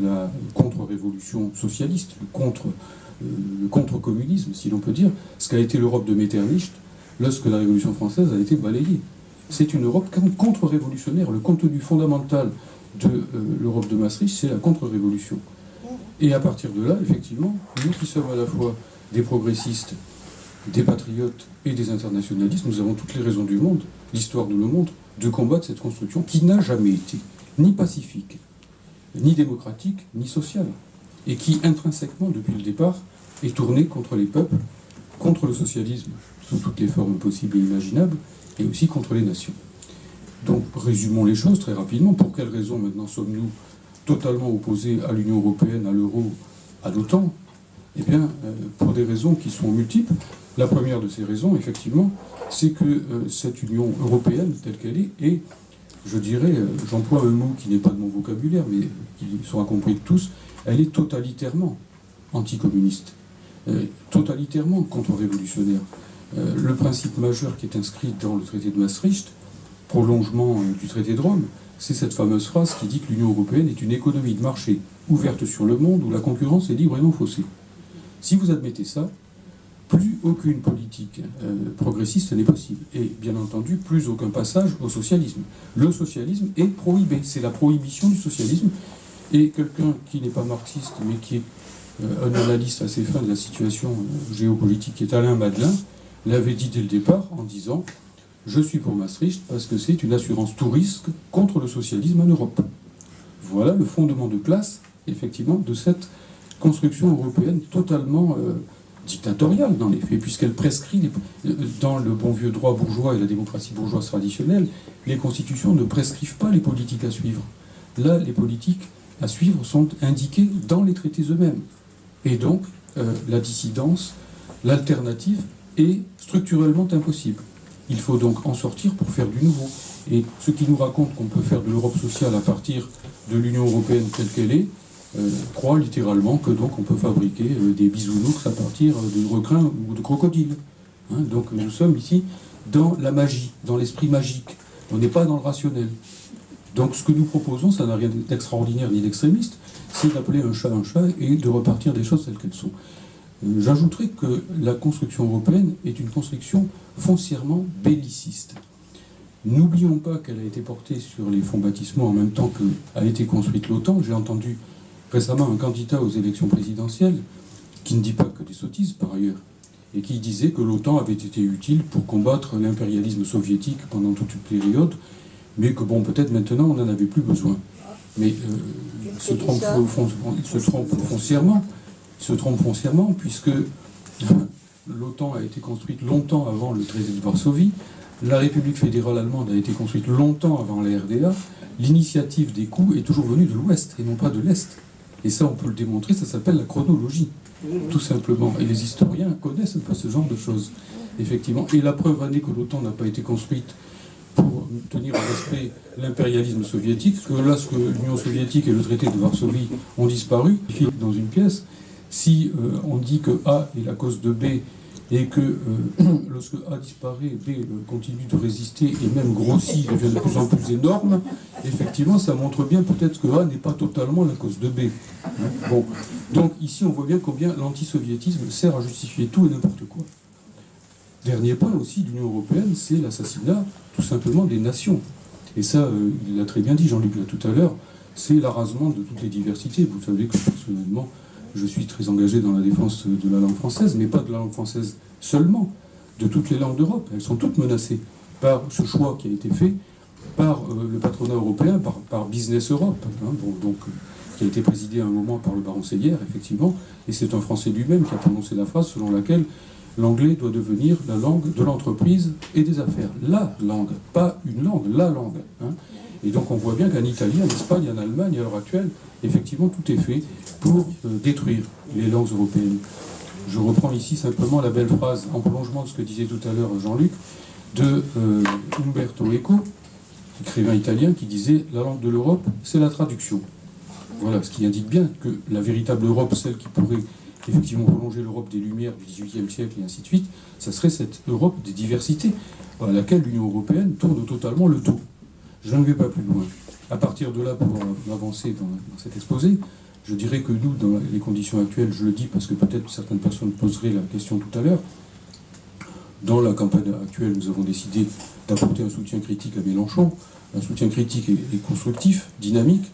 la contre-révolution socialiste, le contre-communisme, si l'on peut dire, ce qu'a été l'Europe de Metternich lorsque la Révolution française a été balayée. C'est une Europe contre-révolutionnaire. Le contenu fondamental de l'Europe de Maastricht, c'est la contre-révolution. Et à partir de là, effectivement, nous qui sommes à la fois des progressistes, des patriotes et des internationalistes, nous avons toutes les raisons du monde, l'histoire nous le montre, de combattre cette construction qui n'a jamais été ni pacifique, ni démocratique, ni sociale, et qui intrinsèquement, depuis le départ, est tournée contre les peuples, contre le socialisme sous toutes les formes possibles et imaginables, et aussi contre les nations. Donc, résumons les choses très rapidement. Pour quelles raisons maintenant sommes-nous totalement opposés à l'Union européenne, à l'euro, à l'OTAN? Eh bien, pour des raisons qui sont multiples. La première de ces raisons, effectivement, c'est que cette Union européenne, telle qu'elle est, je dirais, j'emploie un mot qui n'est pas de mon vocabulaire, mais qui sera compris de tous, elle est totalitairement anticommuniste, totalitairement contre-révolutionnaire. Le principe majeur qui est inscrit dans le traité de Maastricht, prolongement du traité de Rome, c'est cette fameuse phrase qui dit que l'Union européenne est une économie de marché ouverte sur le monde où la concurrence est libre et non faussée. Si vous admettez ça, plus aucune politique progressiste n'est possible. Et bien entendu, plus aucun passage au socialisme. Le socialisme est prohibé. C'est la prohibition du socialisme. Et quelqu'un qui n'est pas marxiste, mais qui est un analyste assez fin de la situation géopolitique, qui est Alain Madelin, l'avait dit dès le départ en disant « Je suis pour Maastricht parce que c'est une assurance tout risque contre le socialisme en Europe ». Voilà le fondement de classe, effectivement, de cette construction européenne totalement dictatoriale dans les faits, puisqu'elle prescrit, dans le bon vieux droit bourgeois et la démocratie bourgeoise traditionnelle, les constitutions ne prescrivent pas les politiques à suivre. Là, les politiques à suivre sont indiquées dans les traités eux-mêmes. Et donc, la dissidence, l'alternative est structurellement impossible. Il faut donc en sortir pour faire du nouveau. Et ce qui nous raconte qu'on peut faire de l'Europe sociale à partir de l'Union européenne telle qu'elle est, croit littéralement que donc on peut fabriquer des bisounours à partir de requins ou de crocodiles. Hein, donc nous sommes ici dans la magie, dans l'esprit magique. On n'est pas dans le rationnel. Donc ce que nous proposons, ça n'a rien d'extraordinaire ni d'extrémiste, c'est d'appeler un chat et de repartir des choses telles qu'elles sont. J'ajouterai que la construction européenne est une construction foncièrement belliciste. N'oublions pas qu'elle a été portée sur les fonds baptismaux en même temps qu'a été construite l'OTAN. J'ai entendu récemment un candidat aux élections présidentielles, qui ne dit pas que des sottises par ailleurs, et qui disait que l'OTAN avait été utile pour combattre l'impérialisme soviétique pendant toute une période, mais que bon, peut-être maintenant on n'en avait plus besoin. Mais il se trompe foncièrement, puisque l'OTAN a été construite longtemps avant le traité de Varsovie, la République fédérale allemande a été construite longtemps avant la RDA, l'initiative des coups est toujours venue de l'Ouest et non pas de l'Est. Et ça, on peut le démontrer, ça s'appelle la chronologie, tout simplement. Et les historiens connaissent un peu ce genre de choses, effectivement. Et la preuve en est que l'OTAN n'a pas été construite pour tenir en respect l'impérialisme soviétique, que lorsque l'Union soviétique et le traité de Varsovie ont disparu, dans une pièce, si on dit que A est la cause de B, et que lorsque A disparaît, B continue de résister et même grossit, devient de plus en plus énorme, effectivement, ça montre bien peut-être que A n'est pas totalement la cause de B. Bon. Donc ici, on voit bien combien l'antisoviétisme sert à justifier tout et n'importe quoi. Dernier point aussi de l'Union européenne, c'est l'assassinat, tout simplement, des nations. Et ça, il l'a très bien dit, Jean-Luc, là, tout à l'heure, c'est l'arasement de toutes les diversités. Vous savez que personnellement, je suis très engagé dans la défense de la langue française, mais pas de la langue française seulement, de toutes les langues d'Europe. Elles sont toutes menacées par ce choix qui a été fait par le patronat européen, par Business Europe, hein, donc, qui a été présidé à un moment par le baron Seyer, effectivement, et c'est un Français lui-même qui a prononcé la phrase selon laquelle l'anglais doit devenir la langue de l'entreprise et des affaires. La langue, pas une langue, la langue. Hein. Et donc on voit bien qu'en Italie, en Espagne, en Allemagne, à l'heure actuelle, effectivement, tout est fait pour détruire les langues européennes. Je reprends ici simplement la belle phrase, en prolongement de ce que disait tout à l'heure Jean-Luc, de Umberto Eco, écrivain italien, qui disait « La langue de l'Europe, c'est la traduction ». Voilà, ce qui indique bien que la véritable Europe, celle qui pourrait effectivement prolonger l'Europe des Lumières du XVIIIe siècle et ainsi de suite, ça serait cette Europe des diversités, à laquelle l'Union européenne tourne totalement le dos. Je ne vais pas plus loin. À partir de là, pour avancer dans cet exposé, je dirais que nous, dans les conditions actuelles, je le dis parce que peut-être certaines personnes poseraient la question tout à l'heure, dans la campagne actuelle, nous avons décidé d'apporter un soutien critique à Mélenchon, un soutien critique et constructif, dynamique,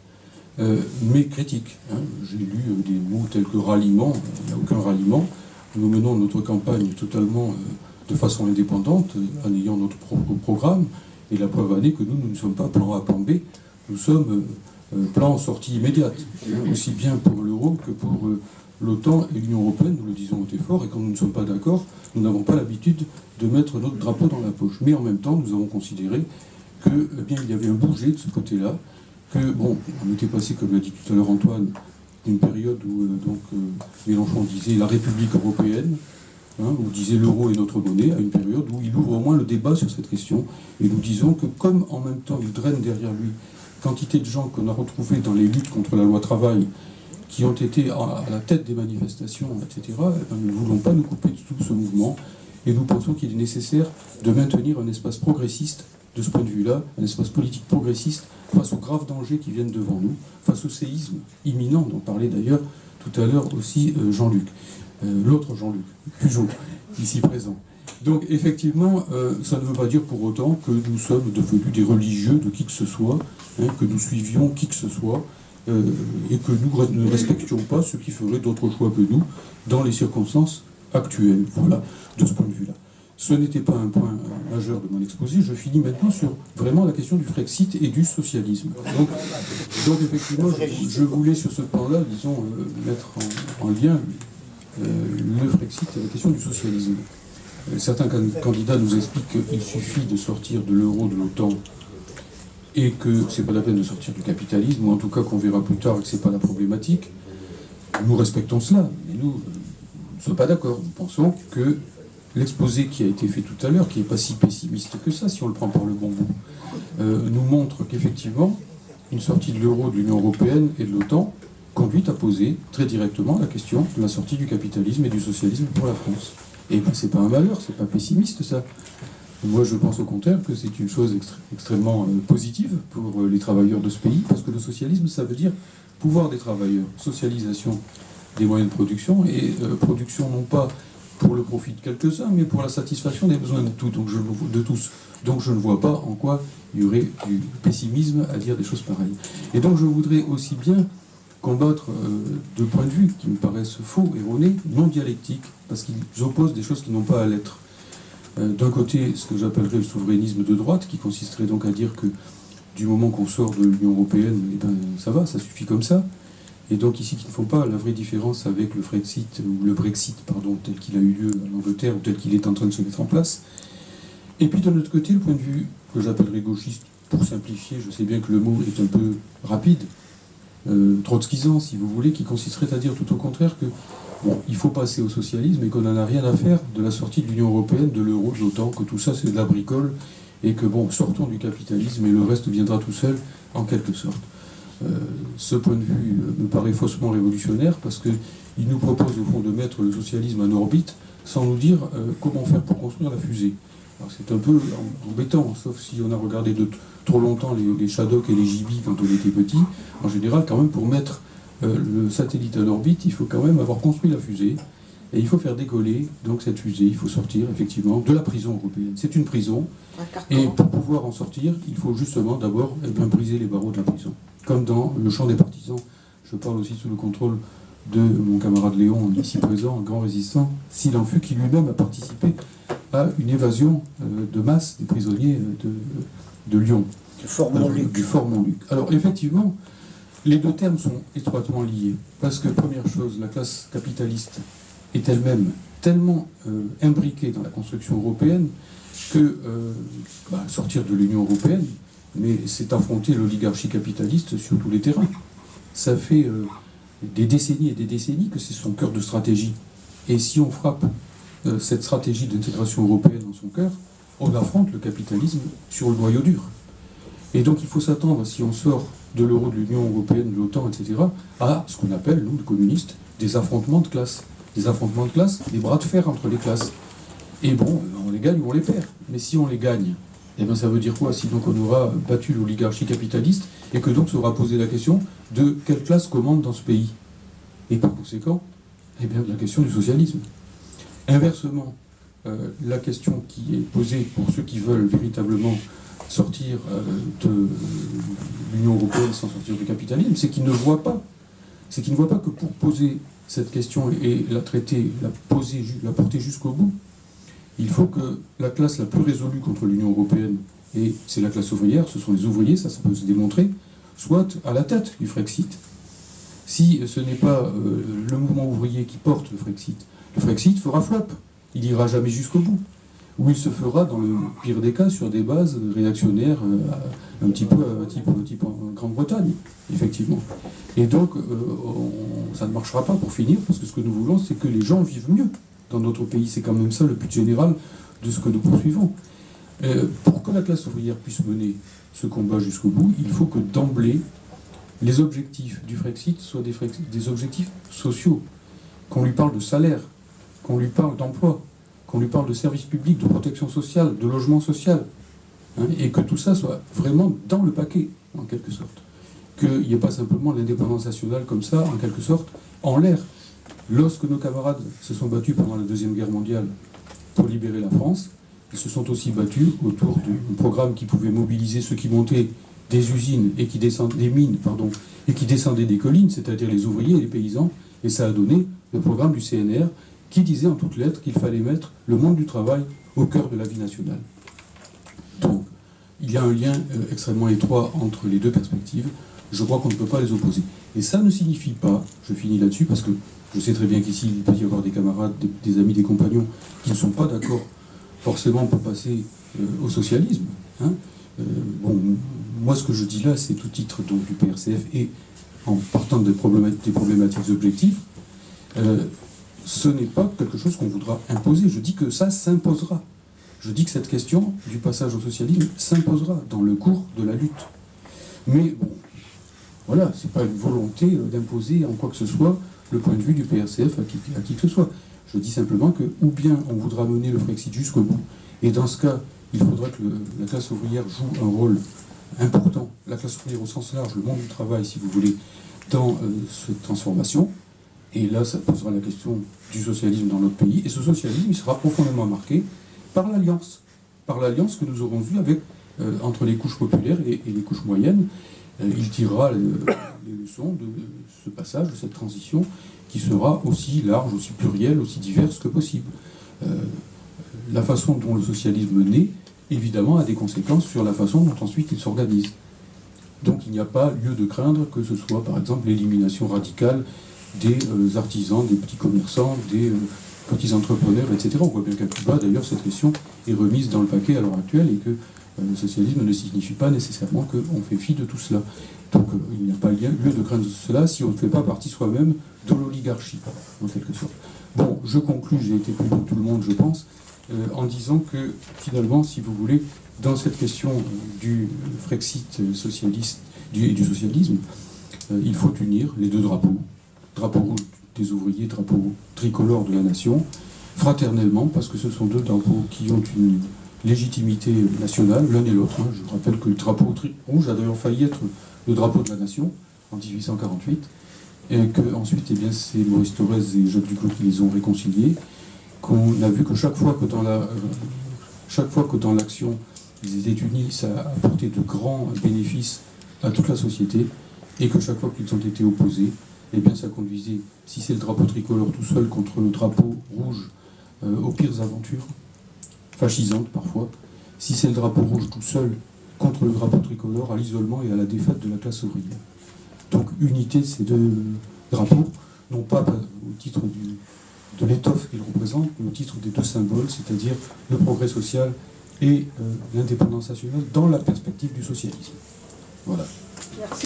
mais critique. Hein. J'ai lu des mots tels que ralliement, il n'y a aucun ralliement. Nous menons notre campagne totalement de façon indépendante, en ayant notre propre programme, et la preuve en est que nous ne sommes pas plan A, plan B, nous sommes plan sortie immédiate, aussi bien pour l'euro que pour l'OTAN et l'Union européenne, nous le disons haut et fort, et quand nous ne sommes pas d'accord, nous n'avons pas l'habitude de mettre notre drapeau dans la poche. Mais en même temps, nous avons considéré que, eh bien, il y avait un bouger de ce côté-là, que, bon, on était passé, comme l'a dit tout à l'heure Antoine, d'une période où Mélenchon disait la République européenne, où disait l'euro est notre monnaie, à une période où il ouvre au moins le débat sur cette question, et nous disons que comme en même temps il draine derrière lui quantité de gens qu'on a retrouvés dans les luttes contre la loi travail, qui ont été à la tête des manifestations, etc., nous ne voulons pas nous couper de tout ce mouvement, et nous pensons qu'il est nécessaire de maintenir un espace progressiste, de ce point de vue-là, un espace politique progressiste, face aux graves dangers qui viennent devant nous, face au séisme imminent, dont parlait d'ailleurs tout à l'heure aussi Jean-Luc. L'autre Jean-Luc, Pujol, ici présent. Donc effectivement, ça ne veut pas dire pour autant que nous sommes devenus des religieux de qui que ce soit, que nous suivions qui que ce soit, et que nous ne respections pas ceux qui feraient d'autres choix que nous dans les circonstances actuelles. Voilà, de ce point de vue-là. Ce n'était pas un point majeur de mon exposé. Je finis maintenant sur vraiment la question du Frexit et du socialisme. Donc effectivement, je voulais sur ce plan-là, disons, mettre en lien le Frexit et la question du socialisme. Certains candidats nous expliquent qu'il suffit de sortir de l'euro, de l'OTAN, et que c'est pas la peine de sortir du capitalisme, ou en tout cas qu'on verra plus tard que c'est pas la problématique. Nous respectons cela, mais nous ne sommes pas d'accord. Nous pensons que l'exposé qui a été fait tout à l'heure, qui n'est pas si pessimiste que ça, si on le prend par le bon bout, nous montre qu'effectivement, une sortie de l'euro, de l'Union européenne et de l'OTAN conduit à poser très directement la question de la sortie du capitalisme et du socialisme pour la France. Et bien, c'est pas un malheur, c'est pas pessimiste, ça. Moi, je pense au contraire que c'est une chose extrêmement positive pour les travailleurs de ce pays, parce que le socialisme, ça veut dire pouvoir des travailleurs, socialisation des moyens de production, et production non pas pour le profit de quelques-uns, mais pour la satisfaction des besoins de tous. Donc je ne vois pas en quoi il y aurait du pessimisme à dire des choses pareilles. Et donc je voudrais aussi bien combattre deux points de vue qui me paraissent faux, erronés, non dialectiques, parce qu'ils opposent des choses qui n'ont pas à l'être. D'un côté, ce que j'appellerais le souverainisme de droite, qui consisterait donc à dire que du moment qu'on sort de l'Union européenne, eh ben, ça va, ça suffit comme ça. Et donc ici, qui ne font pas la vraie différence avec le Frexit, ou le Brexit, pardon, tel qu'il a eu lieu en Angleterre, ou tel qu'il est en train de se mettre en place. Et puis de l'autre côté, le point de vue que j'appellerais gauchiste, pour simplifier, je sais bien que le mot est un peu rapide, trotskisant, si vous voulez, qui consisterait à dire tout au contraire que bon, il faut passer au socialisme et qu'on n'en a rien à faire de la sortie de l'Union européenne, de l'euro, de l'OTAN, que tout ça c'est de la bricole, et que bon, sortons du capitalisme et le reste viendra tout seul, en quelque sorte. Ce point de vue me paraît faussement révolutionnaire parce qu'il nous propose au fond de mettre le socialisme en orbite sans nous dire comment faire pour construire la fusée. Alors c'est un peu embêtant, sauf si on a regardé trop longtemps les Shadok et les JB quand on était petit. En général, quand même, pour mettre le satellite en orbite, il faut quand même avoir construit la fusée et il faut faire décoller donc cette fusée. Il faut sortir effectivement de la prison européenne. C'est une prison et pour pouvoir en sortir, il faut justement d'abord briser les barreaux de la prison. Comme dans le champ des partisans, je parle aussi sous le contrôle de mon camarade Léon, ici présent, un grand résistant, s'il en fut, qui lui-même a participé à une évasion de masse des prisonniers de Lyon. Du Fort Montluc. Du Fort Montluc. Alors effectivement, les deux termes sont étroitement liés, parce que première chose, la classe capitaliste est elle-même tellement imbriquée dans la construction européenne que sortir de l'Union européenne, mais c'est affronter l'oligarchie capitaliste sur tous les terrains. Ça fait des décennies et des décennies que c'est son cœur de stratégie. Et si on frappe cette stratégie d'intégration européenne dans son cœur, on affronte le capitalisme sur le noyau dur. Et donc il faut s'attendre, si on sort de l'euro, de l'Union européenne, de l'OTAN, etc., à ce qu'on appelle, nous, les communistes, des affrontements de classe. Des affrontements de classe, des bras de fer entre les classes. Et bon, on les gagne ou on les perd. Mais si on les gagne, eh bien, ça veut dire quoi? Si donc on aura battu l'oligarchie capitaliste et que donc sera posée la question de quelle classe commande dans ce pays. Et par conséquent, eh bien, la question du socialisme. Inversement, la question qui est posée pour ceux qui veulent véritablement sortir de l'Union européenne sans sortir du capitalisme, c'est qu'ils ne voient pas. C'est qu'ils ne voient pas que pour poser cette question et la traiter, la porter jusqu'au bout, il faut que la classe la plus résolue contre l'Union européenne, et c'est la classe ouvrière, ce sont les ouvriers, ça peut se démontrer, soit à la tête du Frexit. Si ce n'est pas le mouvement ouvrier qui porte le Frexit fera flop, il n'ira jamais jusqu'au bout. où il se fera, dans le pire des cas, sur des bases réactionnaires, un petit peu type en Grande-Bretagne, effectivement. Et donc, ça ne marchera pas pour finir, parce que ce que nous voulons, c'est que les gens vivent mieux dans notre pays. C'est quand même ça le but général de ce que nous poursuivons. Pour que la classe ouvrière puisse mener ce combat jusqu'au bout, il faut que d'emblée, les objectifs du Frexit soient des objectifs sociaux. Qu'on lui parle de salaire, qu'on lui parle d'emploi, qu'on lui parle de services publics, de protection sociale, de logement social, hein, et que tout ça soit vraiment dans le paquet, en quelque sorte. Qu'il n'y ait pas simplement l'indépendance nationale comme ça, en quelque sorte, en l'air. Lorsque nos camarades se sont battus pendant la Deuxième Guerre mondiale pour libérer la France, ils se sont aussi battus autour d'un programme qui pouvait mobiliser ceux qui montaient des usines et qui descendaient des mines, pardon, et qui descendaient des collines, c'est-à-dire les ouvriers et les paysans, et ça a donné le programme du CNR qui disait en toutes lettres qu'il fallait mettre le monde du travail au cœur de la vie nationale. Donc, il y a un lien extrêmement étroit entre les deux perspectives. Je crois qu'on ne peut pas les opposer. Et ça ne signifie pas, je finis là-dessus, parce que je sais très bien qu'ici, il peut y avoir des camarades, des amis, des compagnons qui ne sont pas d'accord forcément pour passer au socialisme. Hein. Bon, moi, ce que je dis là, c'est au titre donc, du PRCF et en partant des problématiques objectives, ce n'est pas quelque chose qu'on voudra imposer. Je dis que ça s'imposera. Je dis que cette question du passage au socialisme s'imposera dans le cours de la lutte. Mais bon, voilà, c'est pas une volonté d'imposer en quoi que ce soit le point de vue du PRCF à qui que ce soit. Je dis simplement que, ou bien on voudra mener le Frexit jusqu'au bout, et dans ce cas, il faudra que la classe ouvrière joue un rôle important, la classe ouvrière au sens large, le monde du travail, si vous voulez, dans cette transformation. Et là, ça posera la question du socialisme dans notre pays. Et ce socialisme, il sera profondément marqué par l'alliance que nous aurons eue avec, entre les couches populaires et les couches moyennes. Il tirera les leçons de ce passage, de cette transition, qui sera aussi large, aussi plurielle, aussi diverse que possible. La façon dont le socialisme naît, évidemment, a des conséquences sur la façon dont ensuite il s'organise. Donc il n'y a pas lieu de craindre que ce soit, par exemple, l'élimination radicale des artisans, des petits commerçants, des petits entrepreneurs, etc. On voit bien qu'à Cuba, d'ailleurs, cette question est remise dans le paquet à l'heure actuelle et que le socialisme ne signifie pas nécessairement qu'on fait fi de tout cela. Donc il n'y a pas lieu de craindre cela si on ne fait pas partie soi-même de l'oligarchie, en quelque sorte. Bon, je conclus, j'ai été plus long que tout le monde, je pense, en disant que, finalement, si vous voulez, dans cette question du Frexit socialiste et du socialisme, il faut unir les deux drapeaux. Drapeau rouge des ouvriers, drapeau tricolore de la nation, fraternellement, parce que ce sont deux drapeaux qui ont une légitimité nationale, l'un et l'autre. Hein. Je rappelle que le drapeau rouge a d'ailleurs failli être le drapeau de la nation en 1848, et que ensuite, eh bien, c'est Maurice Thorez et Jacques Duclos qui les ont réconciliés, qu'on a vu que chaque fois que dans l'action ils étaient unis, ça a apporté de grands bénéfices à toute la société, et que chaque fois qu'ils ont été opposés, eh bien, ça conduisait, si c'est le drapeau tricolore tout seul contre le drapeau rouge, aux pires aventures, fascisantes parfois. Si c'est le drapeau rouge tout seul contre le drapeau tricolore, à l'isolement et à la défaite de la classe ouvrière. Donc, unité de ces deux drapeaux, non pas au titre de l'étoffe qu'ils représentent, mais au titre des deux symboles, c'est-à-dire le progrès social et l'indépendance nationale dans la perspective du socialisme. Voilà. Merci.